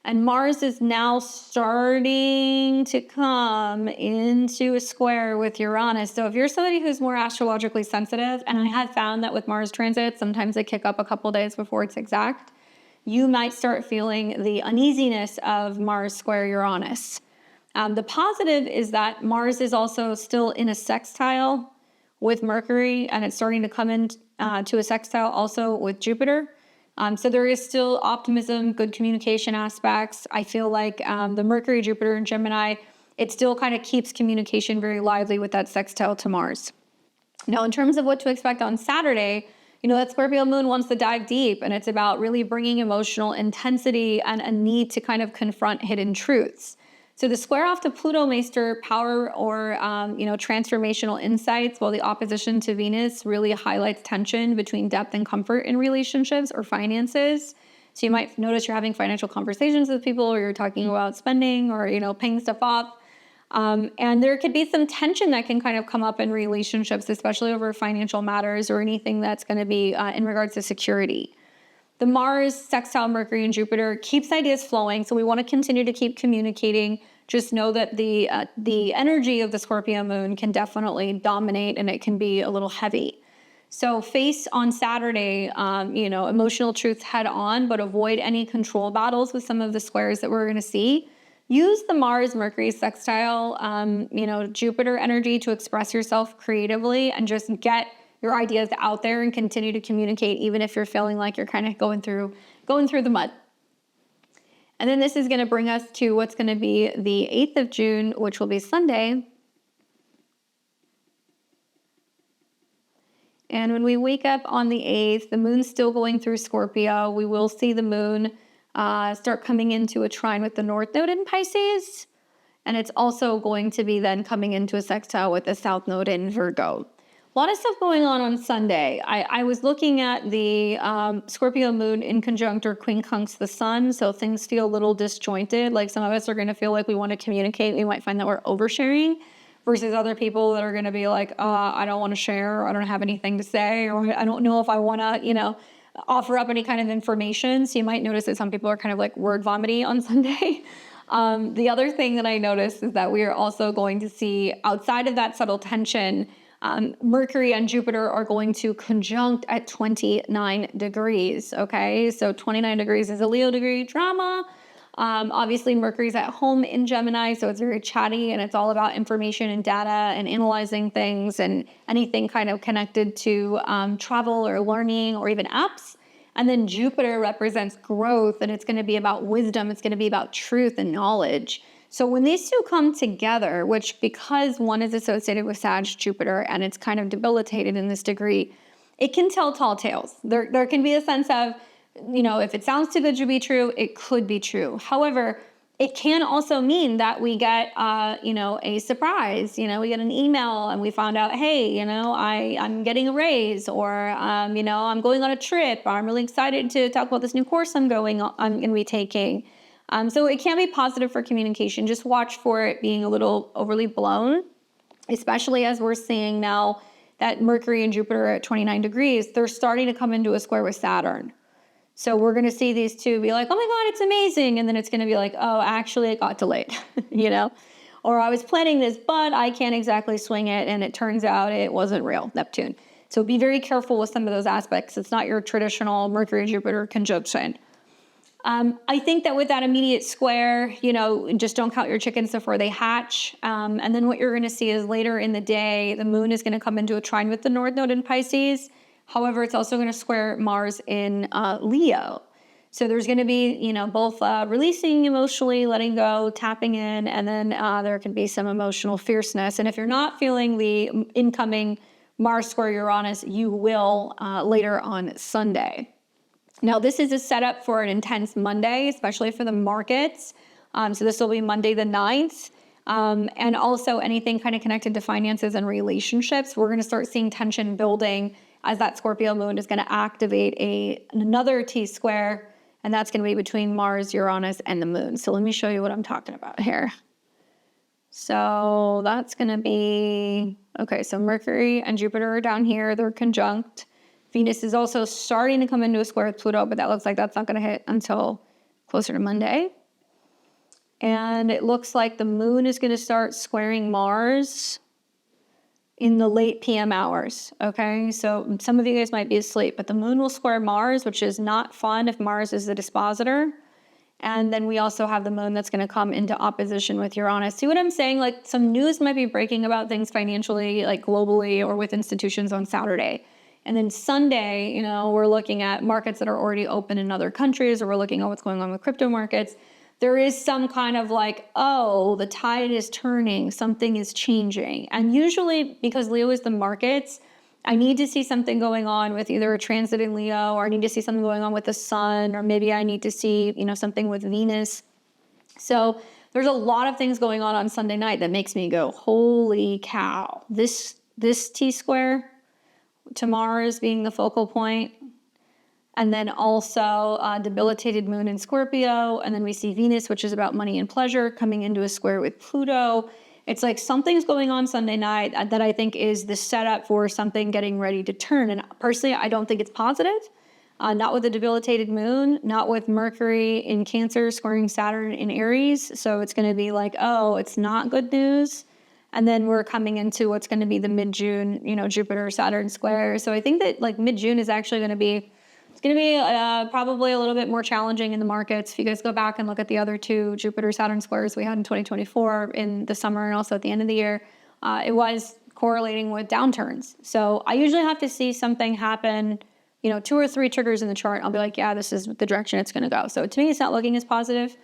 And Mars is now starting to come into a square with Uranus. So if you're somebody who's more astrologically sensitive, and I have found that with Mars transits, sometimes they kick up a couple days before it's exact, you might start feeling the uneasiness of Mars square Uranus. The positive is that Mars is also still in a sextile with Mercury, and it's starting to come in to a sextile also with Jupiter. So there is still optimism, good communication aspects. I feel like the Mercury, Jupiter, and Gemini, it still kind of keeps communication very lively with that sextile to Mars. Now, in terms of what to expect on Saturday, you know, that Scorpio moon wants to dive deep, and it's about really bringing emotional intensity and a need to kind of confront hidden truths. So the square off to Pluto may stir power or, transformational insights, while the opposition to Venus really highlights tension between depth and comfort in relationships or finances. So you might notice you're having financial conversations with people, or you're talking about spending, or, paying stuff off. And there could be some tension that can kind of come up in relationships, especially over financial matters or anything that's going to be in regards to security. The Mars sextile Mercury and Jupiter keeps ideas flowing, so we want to continue to keep communicating. Just know that the energy of the Scorpio moon can definitely dominate, and it can be a little heavy. So face on Saturday, emotional truths head on, but avoid any control battles with some of the squares that we're going to see. Use the Mars Mercury sextile, Jupiter energy to express yourself creatively, and just get your ideas out there and continue to communicate, even if you're feeling like you're kind of going through the mud. And then this is going to bring us to what's going to be the 8th of June, which will be Sunday. And when we wake up on the 8th, the moon's still going through Scorpio. We will see the moon start coming into a trine with the North Node in Pisces. And it's also going to be then coming into a sextile with the South Node in Virgo. A lot of stuff going on Sunday. I was looking at the Scorpio moon in conjunct or quincunx the sun, so things feel a little disjointed. Like some of us are going to feel like we want to communicate. We might find that we're oversharing, versus other people that are going to be like, I don't want to share, or I don't have anything to say, or I don't know if I want to, offer up any kind of information. So you might notice that some people are kind of like word vomity on Sunday. The other thing that I noticed is that we are also going to see, outside of that subtle tension, Mercury and Jupiter are going to conjunct at 29 degrees, okay? So 29 degrees is a Leo degree, drama. Obviously, Mercury's at home in Gemini, so it's very chatty, and it's all about information and data and analyzing things and anything kind of connected to travel or learning or even apps. And then Jupiter represents growth, and it's going to be about wisdom. It's going to be about truth and knowledge. So when these two come together, which because one is associated with Sag Jupiter and it's kind of debilitated in this degree, it can tell tall tales. There can be a sense of, if it sounds too good to be true, it could be true. However, it can also mean that we get, a surprise. We get an email and we found out, hey, I'm getting a raise, or, I'm going on a trip, or I'm really excited to talk about this new course I'm going to be taking. So it can be positive for communication. Just watch for it being a little overly blown, especially as we're seeing now that Mercury and Jupiter are at 29 degrees. They're starting to come into a square with Saturn. So we're going to see these two be like, oh my God, it's amazing. And then it's going to be like, oh, actually it got delayed, or I was planning this, but I can't exactly swing it. And it turns out it wasn't real, Neptune. So be very careful with some of those aspects. It's not your traditional Mercury Jupiter conjunction. I think that with that immediate square, just don't count your chickens before they hatch. And then what you're going to see is later in the day, the moon is going to come into a trine with the North Node in Pisces. However, it's also going to square Mars in Leo. So there's going to be, both releasing emotionally, letting go, tapping in, and then there can be some emotional fierceness. And if you're not feeling the incoming Mars square Uranus, you will later on Sunday. Now, this is a setup for an intense Monday, especially for the markets. So this will be Monday the 9th. And also anything kind of connected to finances and relationships. We're going to start seeing tension building as that Scorpio moon is going to activate another T-square. And that's going to be between Mars, Uranus, and the moon. So let me show you what I'm talking about here. So that's going to be, okay, so Mercury and Jupiter are down here. They're conjunct. Venus is also starting to come into a square with Pluto, but that looks like that's not going to hit until closer to Monday. And it looks like the moon is going to start squaring Mars in the late PM hours, okay? So some of you guys might be asleep, but the moon will square Mars, which is not fun if Mars is the dispositor. And then we also have the moon that's going to come into opposition with Uranus. See what I'm saying? Like some news might be breaking about things financially, like globally or with institutions on Saturday. And then Sunday, we're looking at markets that are already open in other countries, or we're looking at what's going on with crypto markets. There is some kind of like, oh, the tide is turning, something is changing. And usually because Leo is the markets, I need to see something going on with either a transit in Leo, or I need to see something going on with the sun, or maybe I need to see, something with Venus. So there's a lot of things going on Sunday night that makes me go, holy cow. This T-square to Mars being the focal point. And then also debilitated moon in Scorpio. And then we see Venus, which is about money and pleasure, coming into a square with Pluto. It's like something's going on Sunday night that I think is the setup for something getting ready to turn. And personally, I don't think it's positive. Not with a debilitated moon, not with Mercury in Cancer squaring Saturn in Aries. So it's going to be like, oh, it's not good news. And then we're coming into what's going to be the mid-June, Jupiter-Saturn square. So I think that like mid-June is actually going to be probably a little bit more challenging in the markets. If you guys go back and look at the other two Jupiter-Saturn squares we had in 2024 in the summer and also at the end of the year, it was correlating with downturns. So I usually have to see something happen, 2 or 3 triggers in the chart. I'll be like, yeah, this is the direction it's going to go. So to me, it's not looking as positive.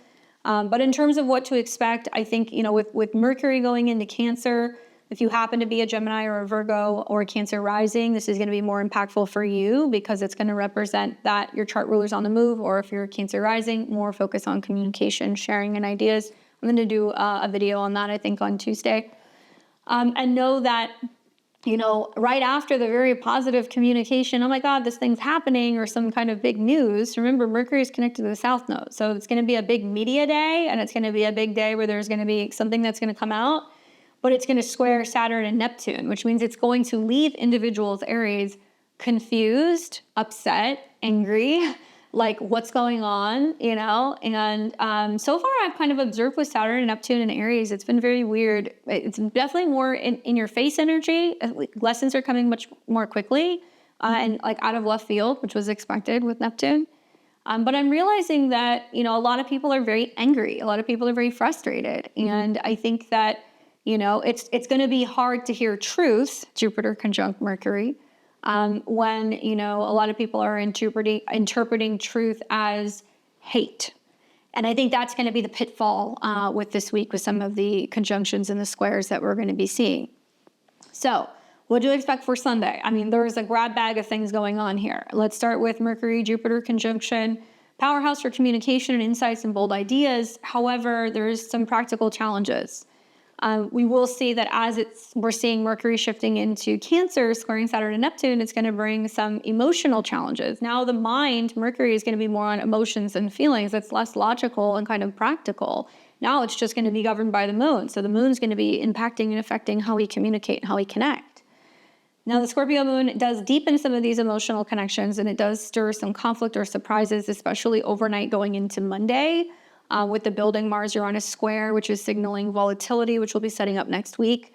But in terms of what to expect, I think, with Mercury going into Cancer, if you happen to be a Gemini or a Virgo or a Cancer rising, this is going to be more impactful for you because it's going to represent that your chart ruler's on the move, or if you're a Cancer rising, more focus on communication, sharing, and ideas. I'm going to do a video on that, I think, on Tuesday. And know that, right after the very positive communication, oh my God, this thing's happening, or some kind of big news, remember Mercury is connected to the South Node. So it's going to be a big media day, and it's going to be a big day where there's going to be something that's going to come out. But it's going to square Saturn and Neptune, which means it's going to leave individuals, Aries, confused, upset, angry, like what's going on, And so far I've kind of observed with Saturn and Neptune and Aries, it's been very weird. It's definitely more in your face energy. Lessons are coming much more quickly and like out of left field, which was expected with Neptune. But I'm realizing that, a lot of people are very angry. A lot of people are very frustrated. And I think that it's going to be hard to hear truth, Jupiter conjunct Mercury, when, a lot of people are interpreting truth as hate. And I think that's going to be the pitfall with this week with some of the conjunctions and the squares that we're going to be seeing. So what do you expect for Sunday? I mean, there's a grab bag of things going on here. Let's start with Mercury-Jupiter conjunction, powerhouse for communication and insights and bold ideas. However, there's some practical challenges. We will see that as we're seeing Mercury shifting into Cancer, squaring Saturn and Neptune, it's going to bring some emotional challenges. Now the mind, Mercury, is going to be more on emotions and feelings. It's less logical and kind of practical. Now it's just going to be governed by the moon. So the moon is going to be impacting and affecting how we communicate and how we connect. Now the Scorpio moon does deepen some of these emotional connections, and it does stir some conflict or surprises, especially overnight going into Monday. With the building Mars-Uranus square, which is signaling volatility, which we'll be setting up next week.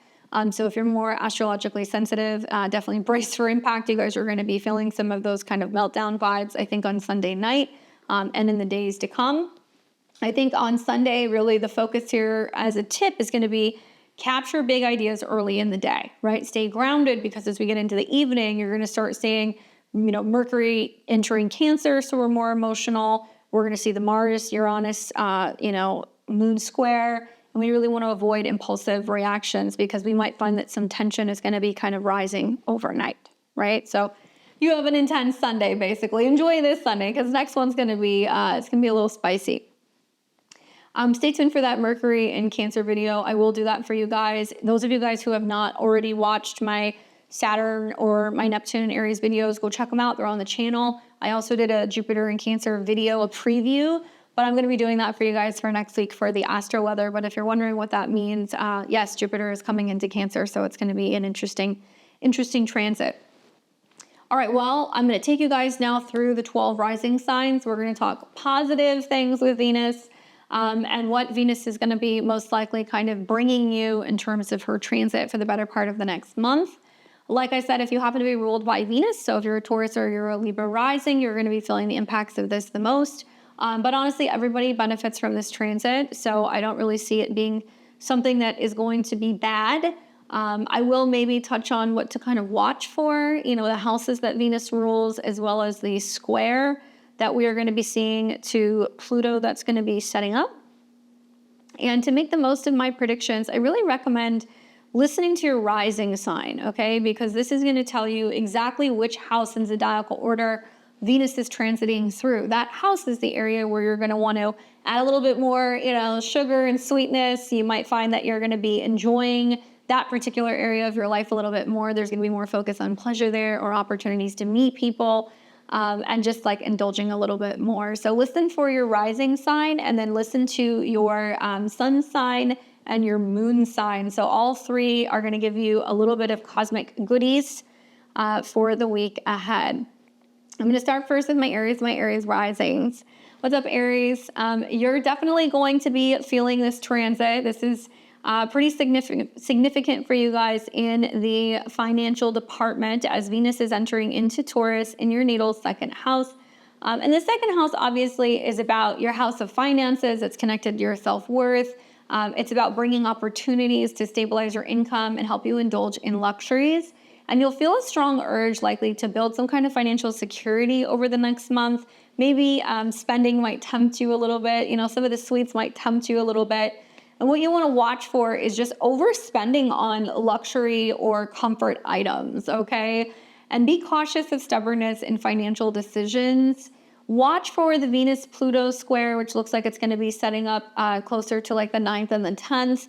So if you're more astrologically sensitive, definitely brace for impact. You guys are going to be feeling some of those kind of meltdown vibes, I think, on Sunday night and in the days to come. I think on Sunday, really the focus here as a tip is going to be capture big ideas early in the day, right? Stay grounded, because as we get into the evening, you're going to start seeing, Mercury entering Cancer, so we're more emotional. We're going to see the Mars, Uranus, moon square. And we really want to avoid impulsive reactions because we might find that some tension is going to be kind of rising overnight, right? So you have an intense Sunday, basically. Enjoy this Sunday because next one's going to be, it's going to be a little spicy. Stay tuned for that Mercury and Cancer video. I will do that for you guys. Those of you guys who have not already watched my Saturn or my Neptune and Aries videos, go check them out. They're on the channel. I also did a Jupiter and Cancer video, a preview, but I'm going to be doing that for you guys for next week for the astro weather. But if you're wondering what that means, yes, Jupiter is coming into Cancer, so it's going to be an interesting transit. All right, well, I'm going to take you guys now through the 12 rising signs. We're going to talk positive things with Venus and what Venus is going to be most likely kind of bringing you in terms of her transit for the better part of the next month. Like I said, if you happen to be ruled by Venus, so if you're a Taurus or you're a Libra rising, you're going to be feeling the impacts of this the most. But honestly, everybody benefits from this transit, so I don't really see it being something that is going to be bad. I will maybe touch on what to kind of watch for, the houses that Venus rules, as well as the square that we are going to be seeing to Pluto that's going to be setting up. And to make the most of my predictions, I really recommend listening to your rising sign, okay? Because this is going to tell you exactly which house in zodiacal order Venus is transiting through. That house is the area where you're going to want to add a little bit more, sugar and sweetness. You might find that you're going to be enjoying that particular area of your life a little bit more. There's going to be more focus on pleasure there or opportunities to meet people and just like indulging a little bit more. So listen for your rising sign and then listen to your sun sign and your moon sign. So all three are going to give you a little bit of cosmic goodies for the week ahead. I'm going to start first with my Aries risings. What's up, Aries? You're definitely going to be feeling this transit. This is pretty significant for you guys in the financial department as Venus is entering into Taurus in your natal second house. And the second house obviously is about your house of finances. It's connected to your self-worth. It's about bringing opportunities to stabilize your income and help you indulge in luxuries. And you'll feel a strong urge likely to build some kind of financial security over the next month. Maybe spending might tempt you a little bit. Some of the sweets might tempt you a little bit. And what you want to watch for is just overspending on luxury or comfort items, okay? And be cautious of stubbornness in financial decisions. Watch for the Venus-Pluto square, which looks like it's going to be setting up closer to like the 9th and the 10th.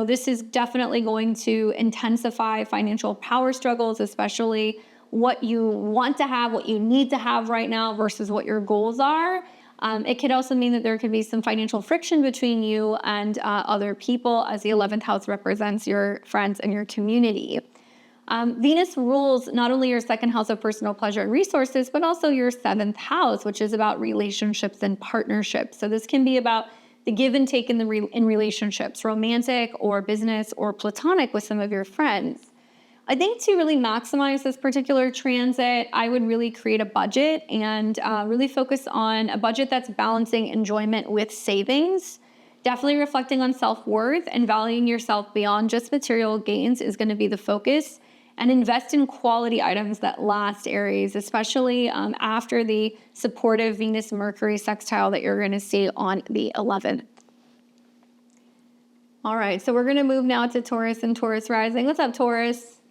This is definitely going to intensify financial power struggles, especially what you want to have, what you need to have right now versus what your goals are. It could also mean that there could be some financial friction between you and other people as the 11th house represents your friends and your community. Venus rules not only your second house of personal pleasure and resources, but also your 7th house, which is about relationships and partnerships. So this can be about the give and take in relationships, romantic or business or platonic with some of your friends. I think to really maximize this particular transit, I would really create a budget and really focus on a budget that's balancing enjoyment with savings. Definitely reflecting on self-worth and valuing yourself beyond just material gains is going to be the focus. And invest in quality items that last, Aries, especially after the supportive Venus-Mercury sextile that you're going to see on the 11th. All right, so we're going to move now to Taurus and Taurus rising. What's up, Taurus?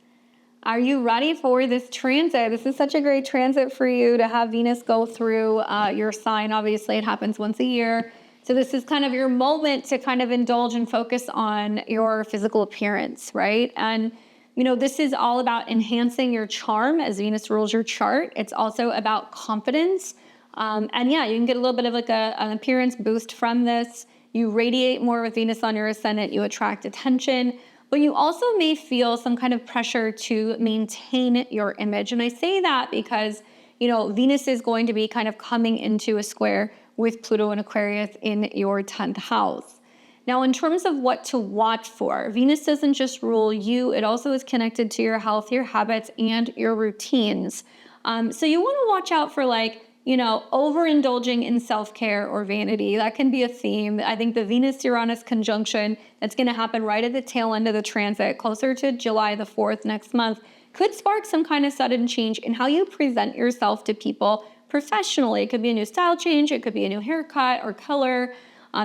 Are you ready for this transit? This is such a great transit for you to have Venus go through your sign. Obviously, it happens once a year. So this is kind of your moment to kind of indulge and focus on your physical appearance, right? And this is all about enhancing your charm as Venus rules your chart. It's also about confidence. And yeah, you can get a little bit of like an appearance boost from this. You radiate more with Venus on your ascendant. You attract attention. But you also may feel some kind of pressure to maintain your image. And I say that because, Venus is going to be kind of coming into a square with Pluto and Aquarius in your 10th house. Now, in terms of what to watch for, Venus doesn't just rule you, it also is connected to your health, your habits, and your routines. So you want to watch out for overindulging in self-care or vanity. That can be a theme. I think the Venus-Uranus conjunction that's going to happen right at the tail end of the transit, closer to July the 4th next month, could spark some kind of sudden change in how you present yourself to people professionally. It could be a new style change, it could be a new haircut or color,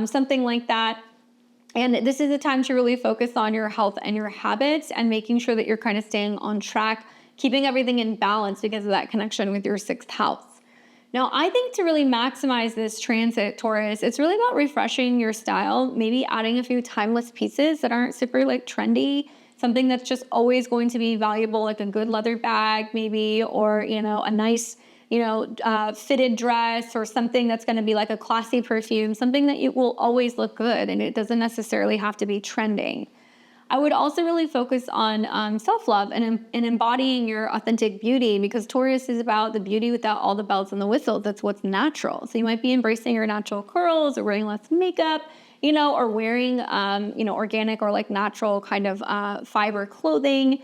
something like that. And this is a time to really focus on your health and your habits and making sure that you're kind of staying on track, keeping everything in balance because of that connection with your sixth house. Now, I think to really maximize this transit, Taurus, it's really about refreshing your style, maybe adding a few timeless pieces that aren't super like trendy, something that's just always going to be valuable, like a good leather bag maybe, or, a nice, fitted dress, or something that's going to be like a classy perfume, something that you will always look good, and it doesn't necessarily have to be trending. I would also really focus on self-love and embodying your authentic beauty, because Taurus is about the beauty without all the bells and the whistles. That's what's natural. So you might be embracing your natural curls, or wearing less makeup, or wearing, organic or like natural kind of fiber clothing.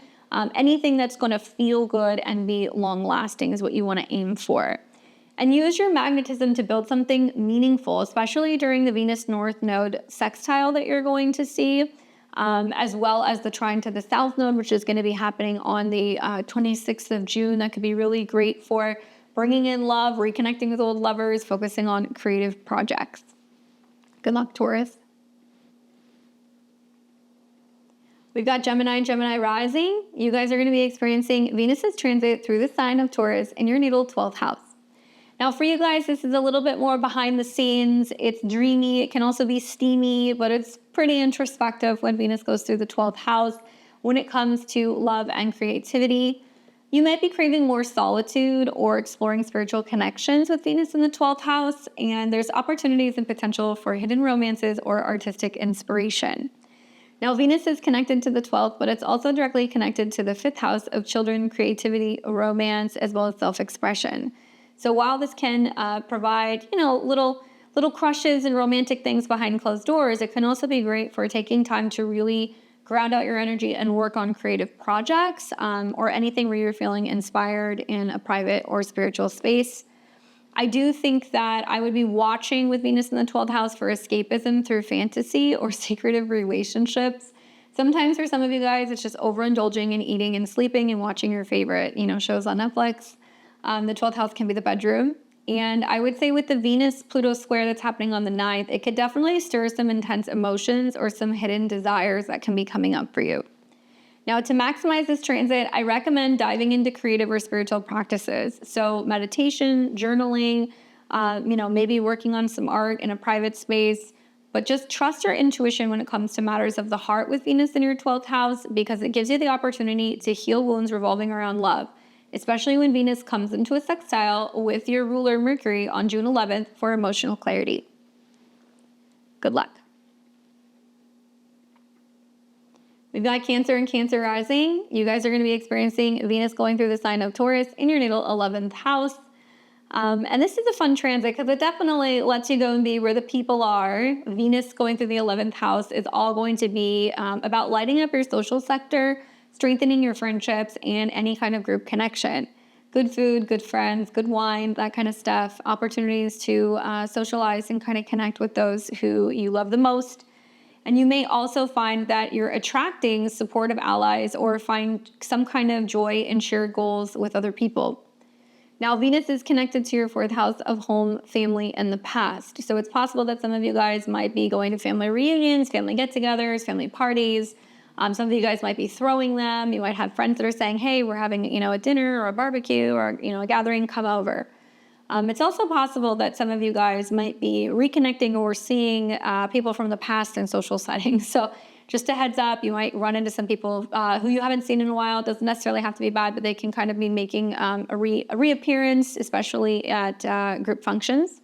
Anything that's going to feel good and be long-lasting is what you want to aim for. And use your magnetism to build something meaningful, especially during the Venus North Node sextile that you're going to see. As well as the trine to the South Node, which is going to be happening on the 26th of June. That could be really great for bringing in love, reconnecting with old lovers, focusing on creative projects. Good luck, Taurus. We've got Gemini and Gemini rising. You guys are going to be experiencing Venus's transit through the sign of Taurus in your natal 12th house. Now for you guys, this is a little bit more behind the scenes. It's dreamy. It can also be steamy, but it's pretty introspective when Venus goes through the 12th house when it comes to love and creativity. You might be craving more solitude or exploring spiritual connections with Venus in the 12th house, and there's opportunities and potential for hidden romances or artistic inspiration. Now, Venus is connected to the 12th, but it's also directly connected to the 5th house of children, creativity, romance, as well as self-expression. So while this can provide, little crushes and romantic things behind closed doors, it can also be great for taking time to really ground out your energy and work on creative projects, or anything where you're feeling inspired in a private or spiritual space. I do think that I would be watching with Venus in the 12th house for escapism through fantasy or secretive relationships. Sometimes for some of you guys, it's just overindulging in eating and sleeping and watching your favorite, shows on Netflix. The 12th house can be the bedroom. And I would say with the Venus-Pluto square that's happening on the 9th, it could definitely stir some intense emotions or some hidden desires that can be coming up for you. Now, to maximize this transit, I recommend diving into creative or spiritual practices. So meditation, journaling, maybe working on some art in a private space. But just trust your intuition when it comes to matters of the heart with Venus in your 12th house, because it gives you the opportunity to heal wounds revolving around love, especially when Venus comes into a sextile with your ruler Mercury on June 11th for emotional clarity. Good luck. We've got Cancer and Cancer rising. You guys are going to be experiencing Venus going through the sign of Taurus in your natal 11th house. And this is a fun transit because it definitely lets you go and be where the people are. Venus going through the 11th house is all going to be about lighting up your social sector, strengthening your friendships, and any kind of group connection. Good food, good friends, good wine, that kind of stuff. Opportunities to socialize and kind of connect with those who you love the most. And you may also find that you're attracting supportive allies or find some kind of joy in shared goals with other people. Now, Venus is connected to your 4th house of home, family, and the past. So it's possible that some of you guys might be going to family reunions, family get-togethers, family parties. Some of you guys might be throwing them. You might have friends that are saying, hey, we're having, a dinner or a barbecue or, a gathering, come over. It's also possible that some of you guys might be reconnecting or seeing people from the past in social settings. So just a heads up, you might run into some people who you haven't seen in a while. It doesn't necessarily have to be bad, but they can kind of be making a reappearance, especially at group functions.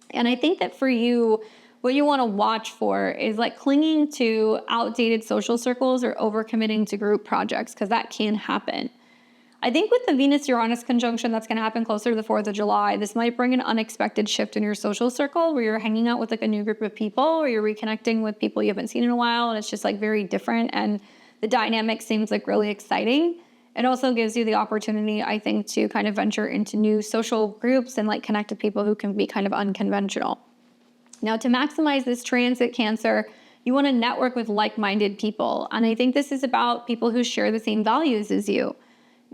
And I think that for you, what you want to watch for is like clinging to outdated social circles or overcommitting to group projects, because that can happen. I think with the Venus-Uranus conjunction that's going to happen closer to the 4th of July, this might bring an unexpected shift in your social circle where you're hanging out with like a new group of people, or you're reconnecting with people you haven't seen in a while, and it's just like very different, and the dynamic seems like really exciting. It also gives you the opportunity, I think, to kind of venture into new social groups and like connect with people who can be kind of unconventional. Now, to maximize this transit, Cancer, you want to network with like-minded people. And I think this is about people who share the same values as you.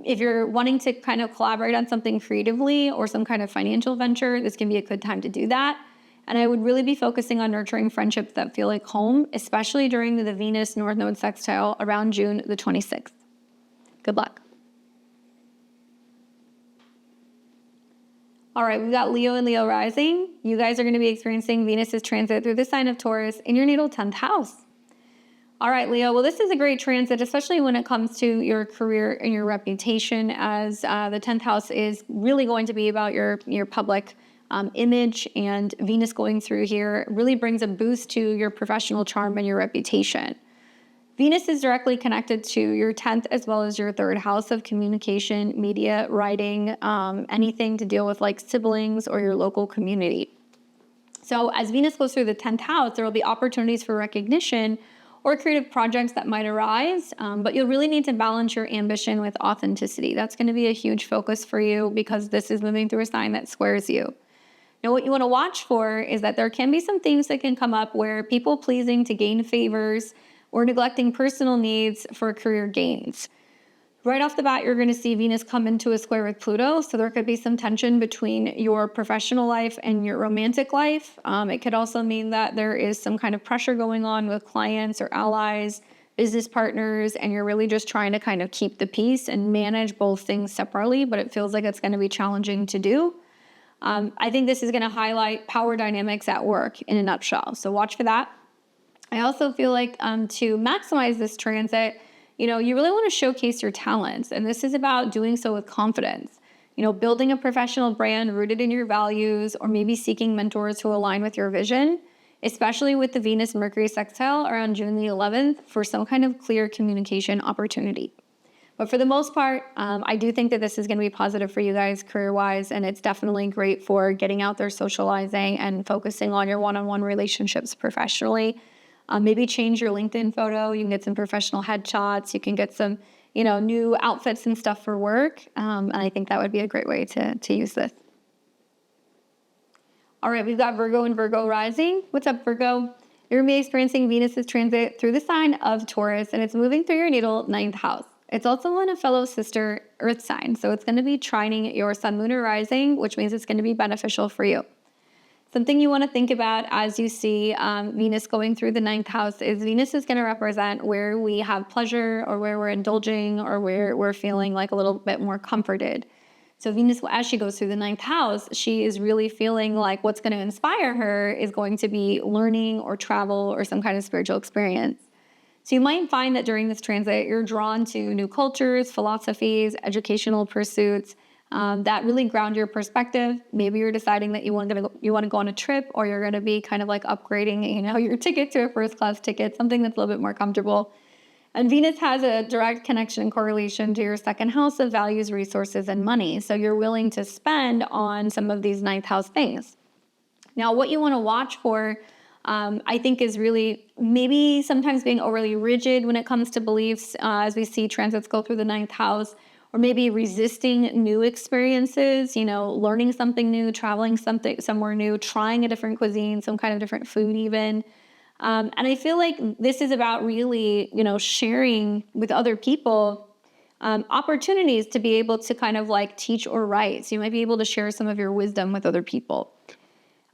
If you're wanting to kind of collaborate on something creatively or some kind of financial venture, this can be a good time to do that. And I would really be focusing on nurturing friendships that feel like home, especially during the Venus North Node sextile around June the 26th. Good luck. All right, we've got Leo and Leo rising. You guys are going to be experiencing Venus's transit through the sign of Taurus in your natal 10th house. All right, Leo, well, this is a great transit, especially when it comes to your career and your reputation, as the 10th house is really going to be about your public image, and Venus going through here really brings a boost to your professional charm and your reputation. Venus is directly connected to your 10th as well as your 3rd house of communication, media, writing, anything to deal with like siblings or your local community. So as Venus goes through the 10th house, there will be opportunities for recognition or creative projects that might arise, but you'll really need to balance your ambition with authenticity. That's going to be a huge focus for you because this is moving through a sign that squares you. Now, what you want to watch for is that there can be some things that can come up where people pleasing to gain favors or neglecting personal needs for career gains. Right off the bat, you're going to see Venus come into a square with Pluto, so there could be some tension between your professional life and your romantic life. It could also mean that there is some kind of pressure going on with clients or allies, business partners, and you're really just trying to kind of keep the peace and manage both things separately, but it feels like it's going to be challenging to do. I think this is going to highlight power dynamics at work in a nutshell, so watch for that. I also feel like to maximize this transit, you really want to showcase your talents, and this is about doing so with confidence. Building a professional brand rooted in your values, or maybe seeking mentors who align with your vision, especially with the Venus-Mercury sextile around June the 11th for some kind of clear communication opportunity. But for the most part, I do think that this is going to be positive for you guys career-wise, and it's definitely great for getting out there, socializing, and focusing on your one-on-one relationships professionally. Maybe change your LinkedIn photo. You can get some professional headshots. You can get some, new outfits and stuff for work. And I think that would be a great way to use this. All right, we've got Virgo and Virgo rising. What's up, Virgo? You're going to be experiencing Venus's transit through the sign of Taurus, and it's moving through your natal 9th house. It's also in a fellow sister Earth sign, so it's going to be trining your sun, moon, or rising, which means it's going to be beneficial for you. Something you want to think about as you see Venus going through the 9th house is Venus is going to represent where we have pleasure or where we're indulging or where we're feeling like a little bit more comforted. So Venus, as she goes through the 9th house, she is really feeling like what's going to inspire her is going to be learning or travel or some kind of spiritual experience. So you might find that during this transit, you're drawn to new cultures, philosophies, educational pursuits, that really ground your perspective. Maybe you're deciding that you want to go on a trip, or you're going to be kind of like upgrading, your ticket to a first class ticket, something that's a little bit more comfortable. And Venus has a direct connection and correlation to your 2nd house of values, resources, and money. So you're willing to spend on some of these 9th house things. Now, what you want to watch for, I think, is really maybe sometimes being overly rigid when it comes to beliefs, as we see transits go through the 9th house. Or maybe resisting new experiences, learning something new, traveling somewhere new, trying a different cuisine, some kind of different food even. And I feel like this is about really, sharing with other people opportunities to be able to kind of like teach or write. So you might be able to share some of your wisdom with other people.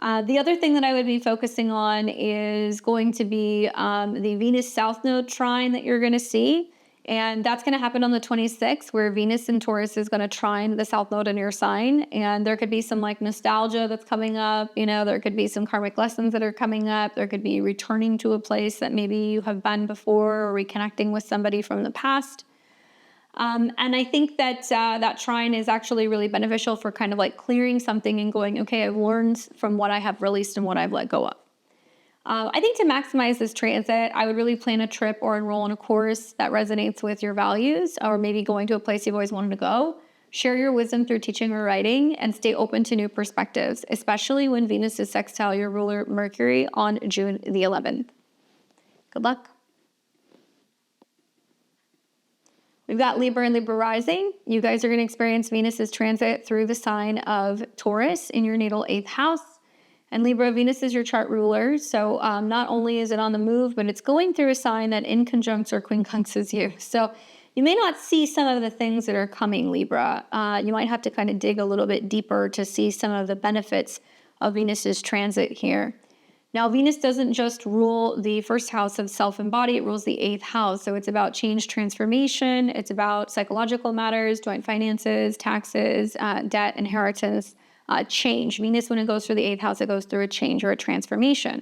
The other thing that I would be focusing on is going to be the Venus South Node trine that you're going to see. And that's going to happen on the 26th, where Venus in Taurus is going to trine the South Node in your sign. And there could be some like nostalgia that's coming up. There could be some karmic lessons that are coming up. There could be returning to a place that maybe you have been before, or reconnecting with somebody from the past. And I think that that trine is actually really beneficial for kind of like clearing something and going, okay, I've learned from what I have released and what I've let go of. I think to maximize this transit, I would really plan a trip or enroll in a course that resonates with your values, or maybe going to a place you've always wanted to go. Share your wisdom through teaching or writing, and stay open to new perspectives, especially when Venus is sextile your ruler Mercury on June the 11th. Good luck. We've got Libra and Libra rising. You guys are going to experience Venus's transit through the sign of Taurus in your natal 8th house. And Libra, Venus is your chart ruler, so not only is it on the move, but it's going through a sign that in conjuncts or quincunxes you. So you may not see some of the things that are coming, Libra. You might have to kind of dig a little bit deeper to see some of the benefits of Venus's transit here. Now, Venus doesn't just rule the first house of self and body, it rules the 8th house. So it's about change, transformation. It's about psychological matters, joint finances, taxes, debt, inheritance, change. Venus, when it goes through the 8th house, it goes through a change or a transformation.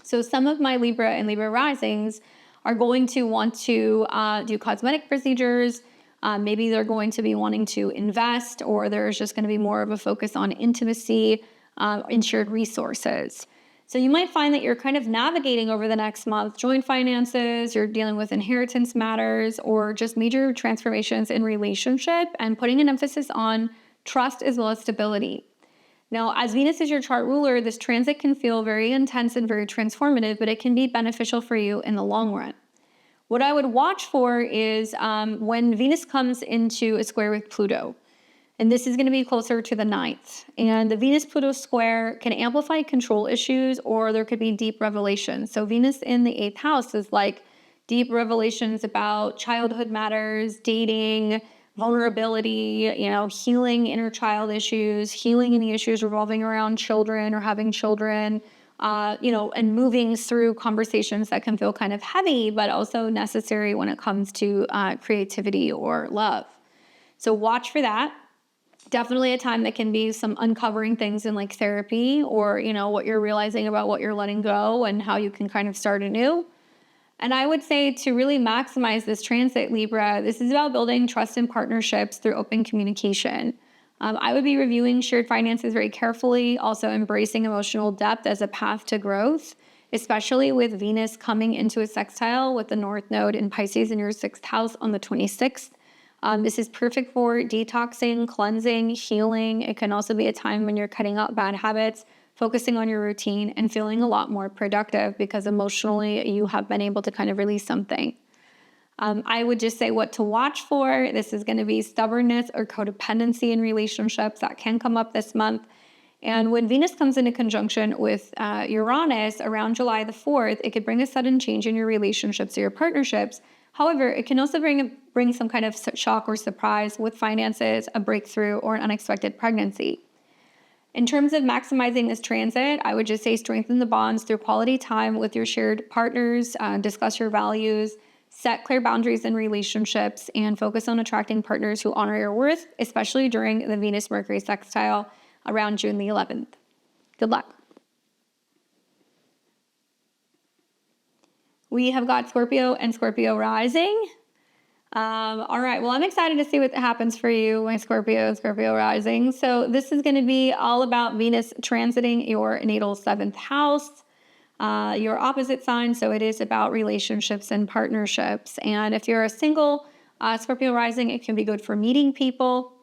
So some of my Libra and Libra risings are going to want to do cosmetic procedures. Maybe they're going to be wanting to invest, or there's just going to be more of a focus on intimacy, insured resources. So you might find that you're kind of navigating over the next month joint finances, you're dealing with inheritance matters, or just major transformations in relationship and putting an emphasis on trust as well as stability. Now, as Venus is your chart ruler, this transit can feel very intense and very transformative, but it can be beneficial for you in the long run. What I would watch for is when Venus comes into a square with Pluto. And this is going to be closer to the 9th. And the Venus-Pluto square can amplify control issues, or there could be deep revelations. So Venus in the 8th house is like deep revelations about childhood matters, dating, vulnerability, healing inner child issues, healing any issues revolving around children or having children, and moving through conversations that can feel kind of heavy, but also necessary when it comes to creativity or love. So watch for that. Definitely a time that can be some uncovering things in like therapy, or, what you're realizing about what you're letting go and how you can kind of start anew. And I would say to really maximize this transit, Libra, this is about building trust and partnerships through open communication. I would be reviewing shared finances very carefully, also embracing emotional depth as a path to growth, especially with Venus coming into a sextile with the North Node in Pisces in your 6th house on the 26th. This is perfect for detoxing, cleansing, healing. It can also be a time when you're cutting out bad habits, focusing on your routine, and feeling a lot more productive because emotionally you have been able to kind of release something. I would just say what to watch for. This is going to be stubbornness or codependency in relationships that can come up this month. And when Venus comes into conjunction with Uranus around July the 4th, it could bring a sudden change in your relationships or your partnerships. However, it can also bring some kind of shock or surprise with finances, a breakthrough, or an unexpected pregnancy. In terms of maximizing this transit, I would just say strengthen the bonds through quality time with your shared partners, discuss your values, set clear boundaries in relationships, and focus on attracting partners who honor your worth, especially during the Venus-Mercury sextile around June the 11th. Good luck. We have got Scorpio and Scorpio rising. All right, well, I'm excited to see what happens for you, my Scorpio and Scorpio rising. So this is going to be all about Venus transiting your natal 7th house, your opposite sign. So it is about relationships and partnerships. And if you're a single Scorpio rising, it can be good for meeting people.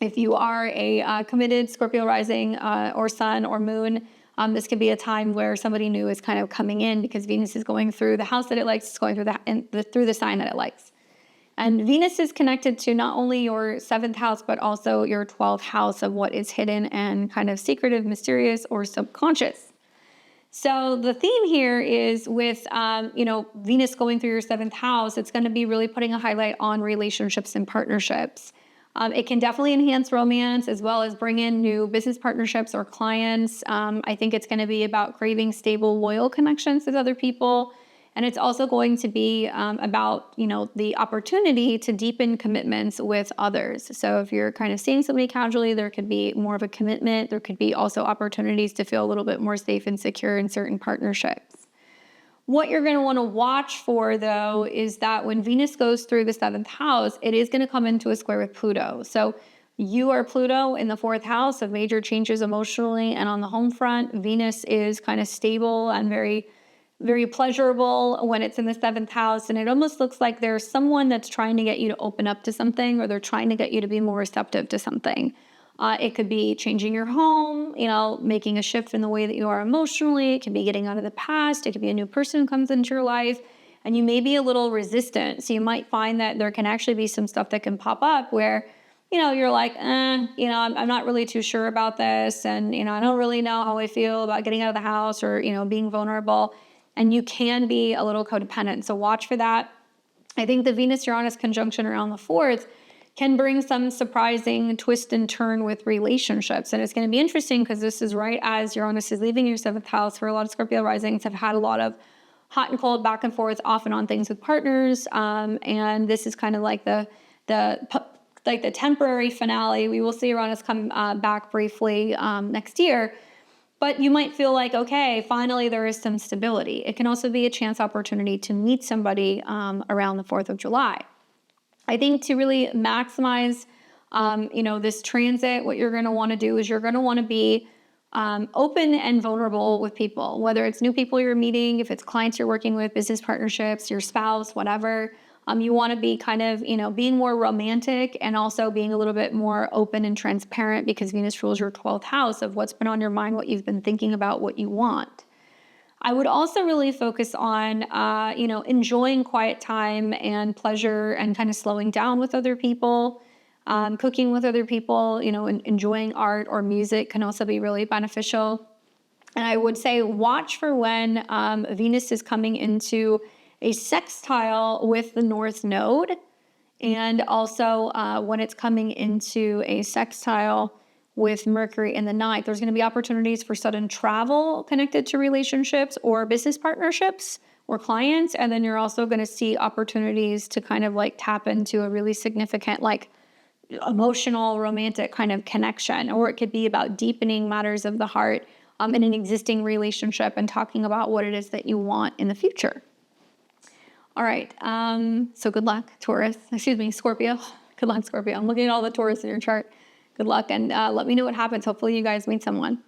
If you are a committed Scorpio rising or sun or moon, this could be a time where somebody new is kind of coming in because Venus is going through the house that it likes, it's going through the sign that it likes. And Venus is connected to not only your 7th house, but also your 12th house of what is hidden and kind of secretive, mysterious, or subconscious. So the theme here is with, Venus going through your 7th house, it's going to be really putting a highlight on relationships and partnerships. It can definitely enhance romance as well as bring in new business partnerships or clients. I think it's going to be about craving stable, loyal connections with other people. And it's also going to be about, the opportunity to deepen commitments with others. So if you're kind of seeing somebody casually, there could be more of a commitment. There could be also opportunities to feel a little bit more safe and secure in certain partnerships. What you're going to want to watch for, though, is that when Venus goes through the 7th house, it is going to come into a square with Pluto. So you are Pluto in the 4th house of major changes emotionally and on the home front. Venus is kind of stable and very, very pleasurable when it's in the 7th house. And it almost looks like there's someone that's trying to get you to open up to something, or they're trying to get you to be more receptive to something. It could be changing your home, making a shift in the way that you are emotionally. It could be getting out of the past. It could be a new person who comes into your life, and you may be a little resistant. So you might find that there can actually be some stuff that can pop up where, you're like, I'm not really too sure about this. And, I don't really know how I feel about getting out of the house or, being vulnerable. And you can be a little codependent. So watch for that. I think the Venus-Uranus conjunction around the 4th can bring some surprising twist and turn with relationships. And it's going to be interesting because this is right as Uranus is leaving your 7th house, where a lot of Scorpio risings have had a lot of hot and cold back and forth, off and on things with partners. And this is kind of like the temporary finale. We will see Uranus come back briefly next year. But you might feel like, okay, finally there is some stability. It can also be a chance opportunity to meet somebody around the 4th of July. I think to really maximize, this transit, what you're going to want to do is you're going to want to be open and vulnerable with people, whether it's new people you're meeting, if it's clients you're working with, business partnerships, your spouse, whatever. You want to be kind of, being more romantic and also being a little bit more open and transparent, because Venus rules your 12th house of what's been on your mind, what you've been thinking about, what you want. I would also really focus on, enjoying quiet time and pleasure and kind of slowing down with other people, cooking with other people, enjoying art or music can also be really beneficial. And I would say watch for when Venus is coming into a sextile with the North Node, and also when it's coming into a sextile with Mercury in the 9th. There's going to be opportunities for sudden travel connected to relationships or business partnerships or clients. And then you're also going to see opportunities to kind of like tap into a really significant, like emotional, romantic kind of connection, or it could be about deepening matters of the heart in an existing relationship and talking about what it is that you want in the future. All right, so good luck, Scorpio. Good luck, Scorpio. I'm looking at all the Taurus in your chart. Good luck, and let me know what happens. Hopefully you guys meet someone.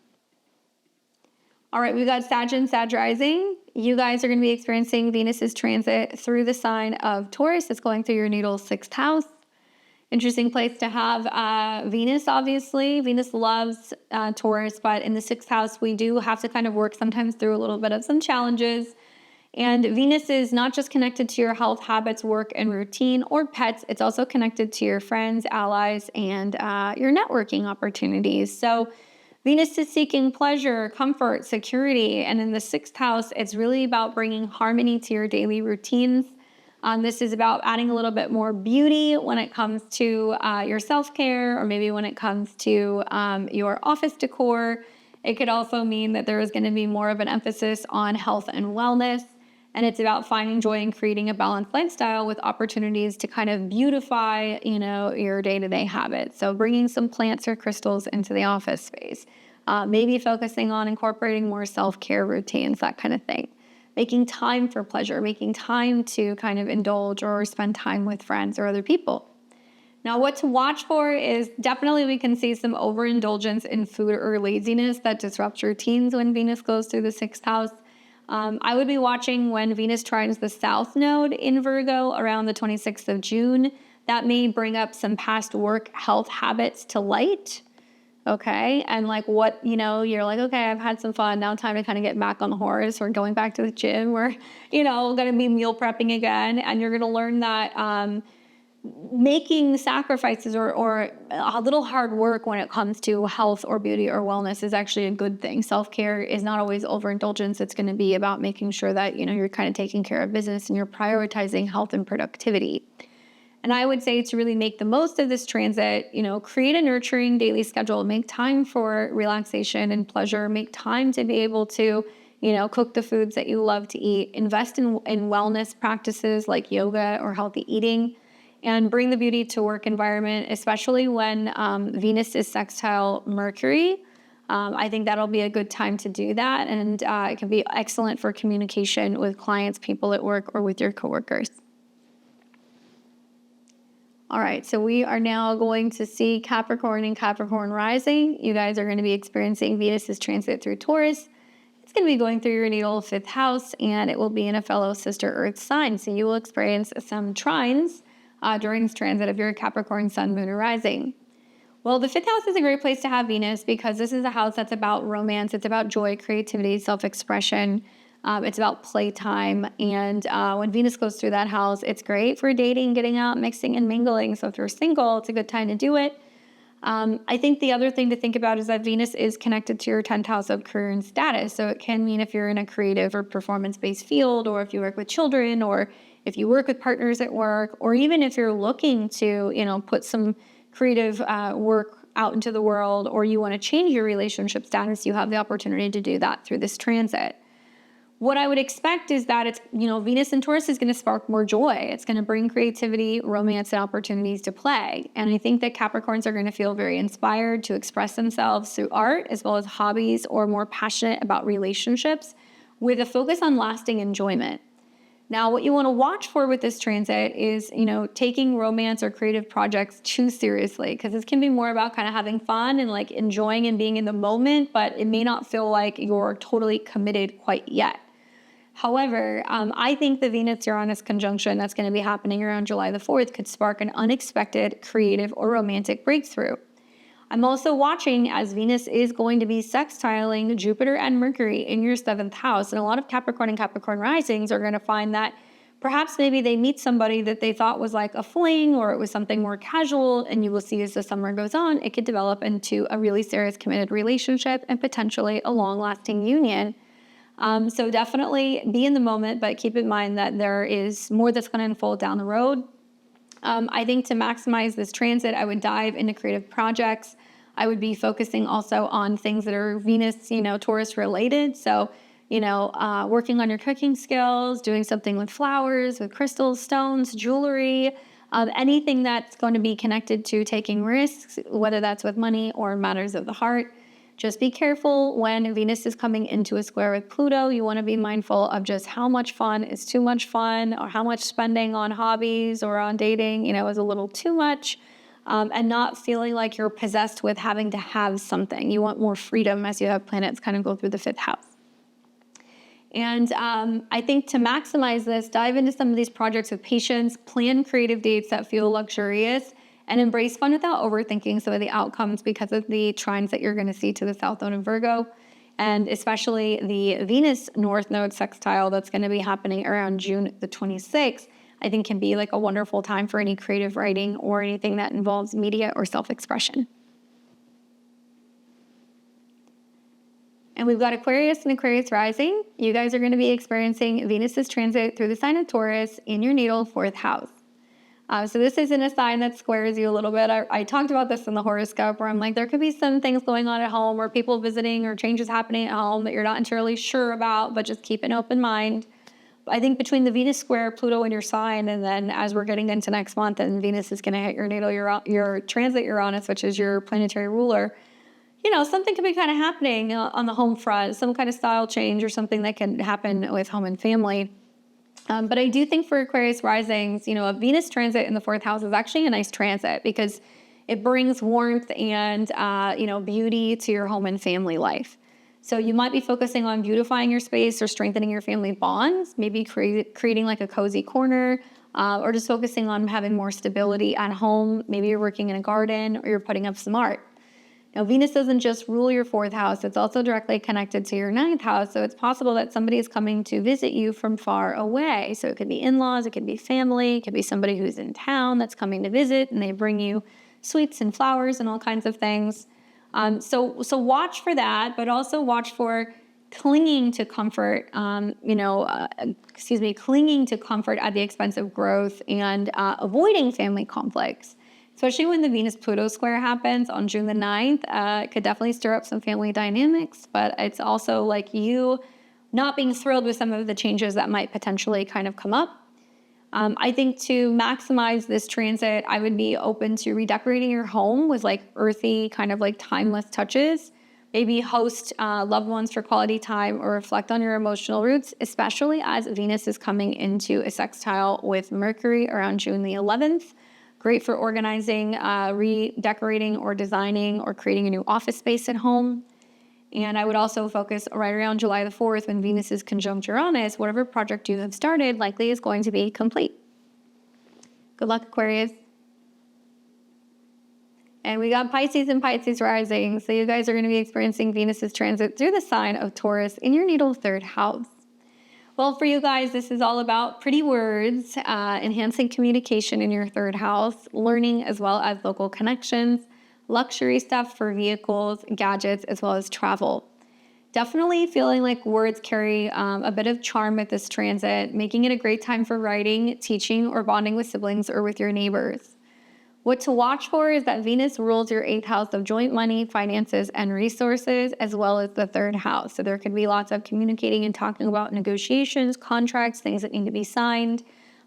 All right, we've got Sag and Sag rising. You guys are going to be experiencing Venus's transit through the sign of Taurus. It's going through your natal 6th house. Interesting place to have Venus, obviously. Venus loves Taurus, but in the 6th house, we do have to kind of work sometimes through a little bit of some challenges. And Venus is not just connected to your health, habits, work, and routine, or pets. It's also connected to your friends, allies, and your networking opportunities. So Venus is seeking pleasure, comfort, security. And in the 6th house, it's really about bringing harmony to your daily routines. This is about adding a little bit more beauty when it comes to your self-care, or maybe when it comes to your office decor. It could also mean that there is going to be more of an emphasis on health and wellness. And it's about finding joy and creating a balanced lifestyle with opportunities to kind of beautify, your day-to-day habits. So bringing some plants or crystals into the office space, maybe focusing on incorporating more self-care routines, that kind of thing. Making time for pleasure, making time to kind of indulge or spend time with friends or other people. Now, what to watch for is definitely we can see some overindulgence in food or laziness that disrupts routines when Venus goes through the 6th house. I would be watching when Venus trines the South Node in Virgo around the 26th of June. That may bring up some past work health habits to light. Okay. And like what, you're like, okay, I've had some fun. Now time to kind of get back on the horse, or going back to the gym, or, going to be meal prepping again. And you're going to learn that making sacrifices or a little hard work when it comes to health or beauty or wellness is actually a good thing. Self-care is not always overindulgence. It's going to be about making sure that, you're kind of taking care of business and you're prioritizing health and productivity. And I would say to really make the most of this transit, create a nurturing daily schedule, make time for relaxation and pleasure, make time to be able to, cook the foods that you love to eat, invest in wellness practices like yoga or healthy eating, and bring the beauty to work environment, especially when Venus is sextile Mercury. I think that'll be a good time to do that. And it can be excellent for communication with clients, people at work, or with your coworkers. All right, so we are now going to see Capricorn and Capricorn rising. You guys are going to be experiencing Venus's transit through Taurus. It's going to be going through your natal 5th house, and it will be in a fellow sister Earth sign. So you will experience some trines during this transit of your Capricorn sun, moon, or rising. Well, the 5th house is a great place to have Venus because this is a house that's about romance. It's about joy, creativity, self-expression. It's about playtime. And when Venus goes through that house, it's great for dating, getting out, mixing, and mingling. So if you're single, it's a good time to do it. I think the other thing to think about is that Venus is connected to your 10th house of career and status. So it can mean if you're in a creative or performance-based field, or if you work with children, or if you work with partners at work, or even if you're looking to, put some creative work out into the world, or you want to change your relationship status, you have the opportunity to do that through this transit. What I would expect is that it's, Venus in Taurus is going to spark more joy. It's going to bring creativity, romance, and opportunities to play. And I think that Capricorns are going to feel very inspired to express themselves through art, as well as hobbies, or more passionate about relationships with a focus on lasting enjoyment. Now, what you want to watch for with this transit is, taking romance or creative projects too seriously, because this can be more about kind of having fun and like enjoying and being in the moment, but it may not feel like you're totally committed quite yet. However, I think the Venus-Uranus conjunction that's going to be happening around July the 4th could spark an unexpected creative or romantic breakthrough. I'm also watching as Venus is going to be sextiling Jupiter and Mercury in your 7th house. And a lot of Capricorn and Capricorn risings are going to find that perhaps maybe they meet somebody that they thought was like a fling, or it was something more casual, and you will see as the summer goes on, it could develop into a really serious committed relationship and potentially a long-lasting union. So definitely be in the moment, but keep in mind that there is more that's going to unfold down the road. I think to maximize this transit, I would dive into creative projects. I would be focusing also on things that are Venus, Taurus related. So, working on your cooking skills, doing something with flowers, with crystals, stones, jewelry, anything that's going to be connected to taking risks, whether that's with money or matters of the heart. Just be careful when Venus is coming into a square with Pluto. You want to be mindful of just how much fun is too much fun, or how much spending on hobbies or on dating, is a little too much, and not feeling like you're possessed with having to have something. You want more freedom as you have planets kind of go through the 5th house. And I think to maximize this, dive into some of these projects with patience, plan creative dates that feel luxurious, and embrace fun without overthinking some of the outcomes because of the trines that you're going to see to the South Node in Virgo, and especially the Venus North Node sextile that's going to be happening around June the 26th, I think can be like a wonderful time for any creative writing or anything that involves media or self-expression. And we've got Aquarius and Aquarius rising. You guys are going to be experiencing Venus's transit through the sign of Taurus in your natal 4th house. So this isn't a sign that squares you a little bit. I talked about this in the horoscope where I'm like, there could be some things going on at home, or people visiting, or changes happening at home that you're not entirely sure about, but just keep an open mind. I think between the Venus square, Pluto in your sign, and then as we're getting into next month, and Venus is going to hit your natal, your transit Uranus, which is your planetary ruler, something could be kind of happening on the home front, some kind of style change or something that can happen with home and family. But I do think for Aquarius risings, a Venus transit in the 4th house is actually a nice transit because it brings warmth and, beauty to your home and family life. So you might be focusing on beautifying your space or strengthening your family bonds, maybe creating like a cozy corner, or just focusing on having more stability at home. Maybe you're working in a garden or you're putting up some art. Now, Venus doesn't just rule your 4th house, it's also directly connected to your 9th house, so it's possible that somebody is coming to visit you from far away. So it could be in-laws, it could be family, it could be somebody who's in town that's coming to visit, and they bring you sweets and flowers and all kinds of things. So watch for that, but also watch for clinging to comfort, clinging to comfort at the expense of growth, and avoiding family conflicts. Especially when the Venus-Pluto square happens on June the 9th, it could definitely stir up some family dynamics, but it's also like you not being thrilled with some of the changes that might potentially kind of come up. I think to maximize this transit, I would be open to redecorating your home with like earthy, kind of like timeless touches. Maybe host loved ones for quality time, or reflect on your emotional roots, especially as Venus is coming into a sextile with Mercury around June the 11th. Great for organizing, redecorating, or designing, or creating a new office space at home. And I would also focus right around July the 4th when Venus is conjunct Uranus. Whatever project you have started likely is going to be complete. Good luck, Aquarius. And we got Pisces and Pisces rising. So you guys are going to be experiencing Venus's transit through the sign of Taurus in your natal 3rd house. Well, for you guys, this is all about pretty words, enhancing communication in your 3rd house, learning as well as local connections, luxury stuff for vehicles, gadgets, as well as travel. Definitely feeling like words carry a bit of charm with this transit, making it a great time for writing, teaching, or bonding with siblings or with your neighbors. What to watch for is that Venus rules your 8th house of joint money, finances, and resources, as well as the 3rd house. So there could be lots of communicating and talking about negotiations, contracts, things that need to be signed,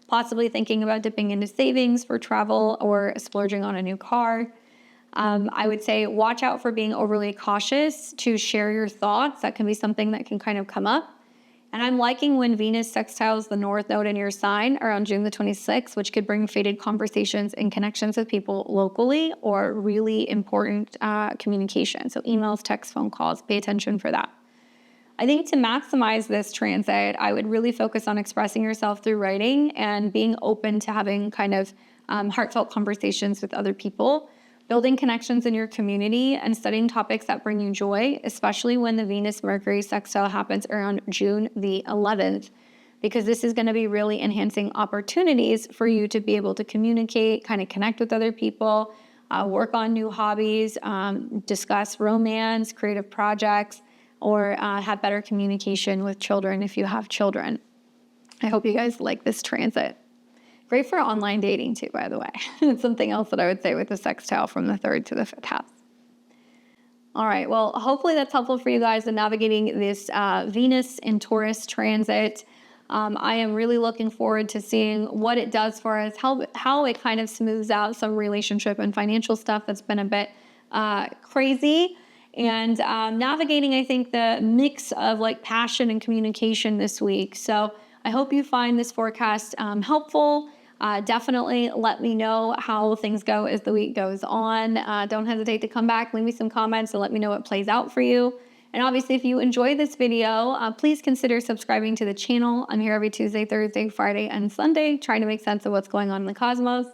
possibly thinking about dipping into savings for travel or splurging on a new car. I would say watch out for being overly cautious to share your thoughts. That can be something that can kind of come up. And I'm liking when Venus sextiles the North Node in your sign around June the 26th, which could bring fated conversations and connections with people locally or really important communication. So emails, texts, phone calls, pay attention for that. I think to maximize this transit, I would really focus on expressing yourself through writing and being open to having kind of heartfelt conversations with other people, building connections in your community, and studying topics that bring you joy, especially when the Venus-Mercury sextile happens around June the 11th, because this is going to be really enhancing opportunities for you to be able to communicate, kind of connect with other people, work on new hobbies, discuss romance, creative projects, or have better communication with children if you have children. I hope you guys like this transit. Great for online dating too, by the way. It's something else that I would say with the sextile from the 3rd to the 5th house. All right, well, hopefully that's helpful for you guys in navigating this Venus in Taurus transit. I am really looking forward to seeing what it does for us, how it kind of smooths out some relationship and financial stuff that's been a bit crazy. And navigating, I think, the mix of like passion and communication this week. So I hope you find this forecast helpful. Definitely let me know how things go as the week goes on. Don't hesitate to come back, leave me some comments, and let me know what plays out for you. And obviously, if you enjoyed this video, please consider subscribing to the channel. I'm here every Tuesday, Thursday, Friday, and Sunday, trying to make sense of what's going on in the cosmos.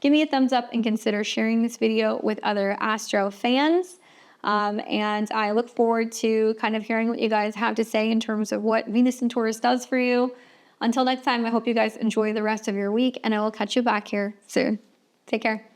Give me a thumbs up and consider sharing this video with other astro fans. And I look forward to kind of hearing what you guys have to say in terms of what Venus in Taurus does for you. Until next time, I hope you guys enjoy the rest of your week, and I will catch you back here soon. Take care.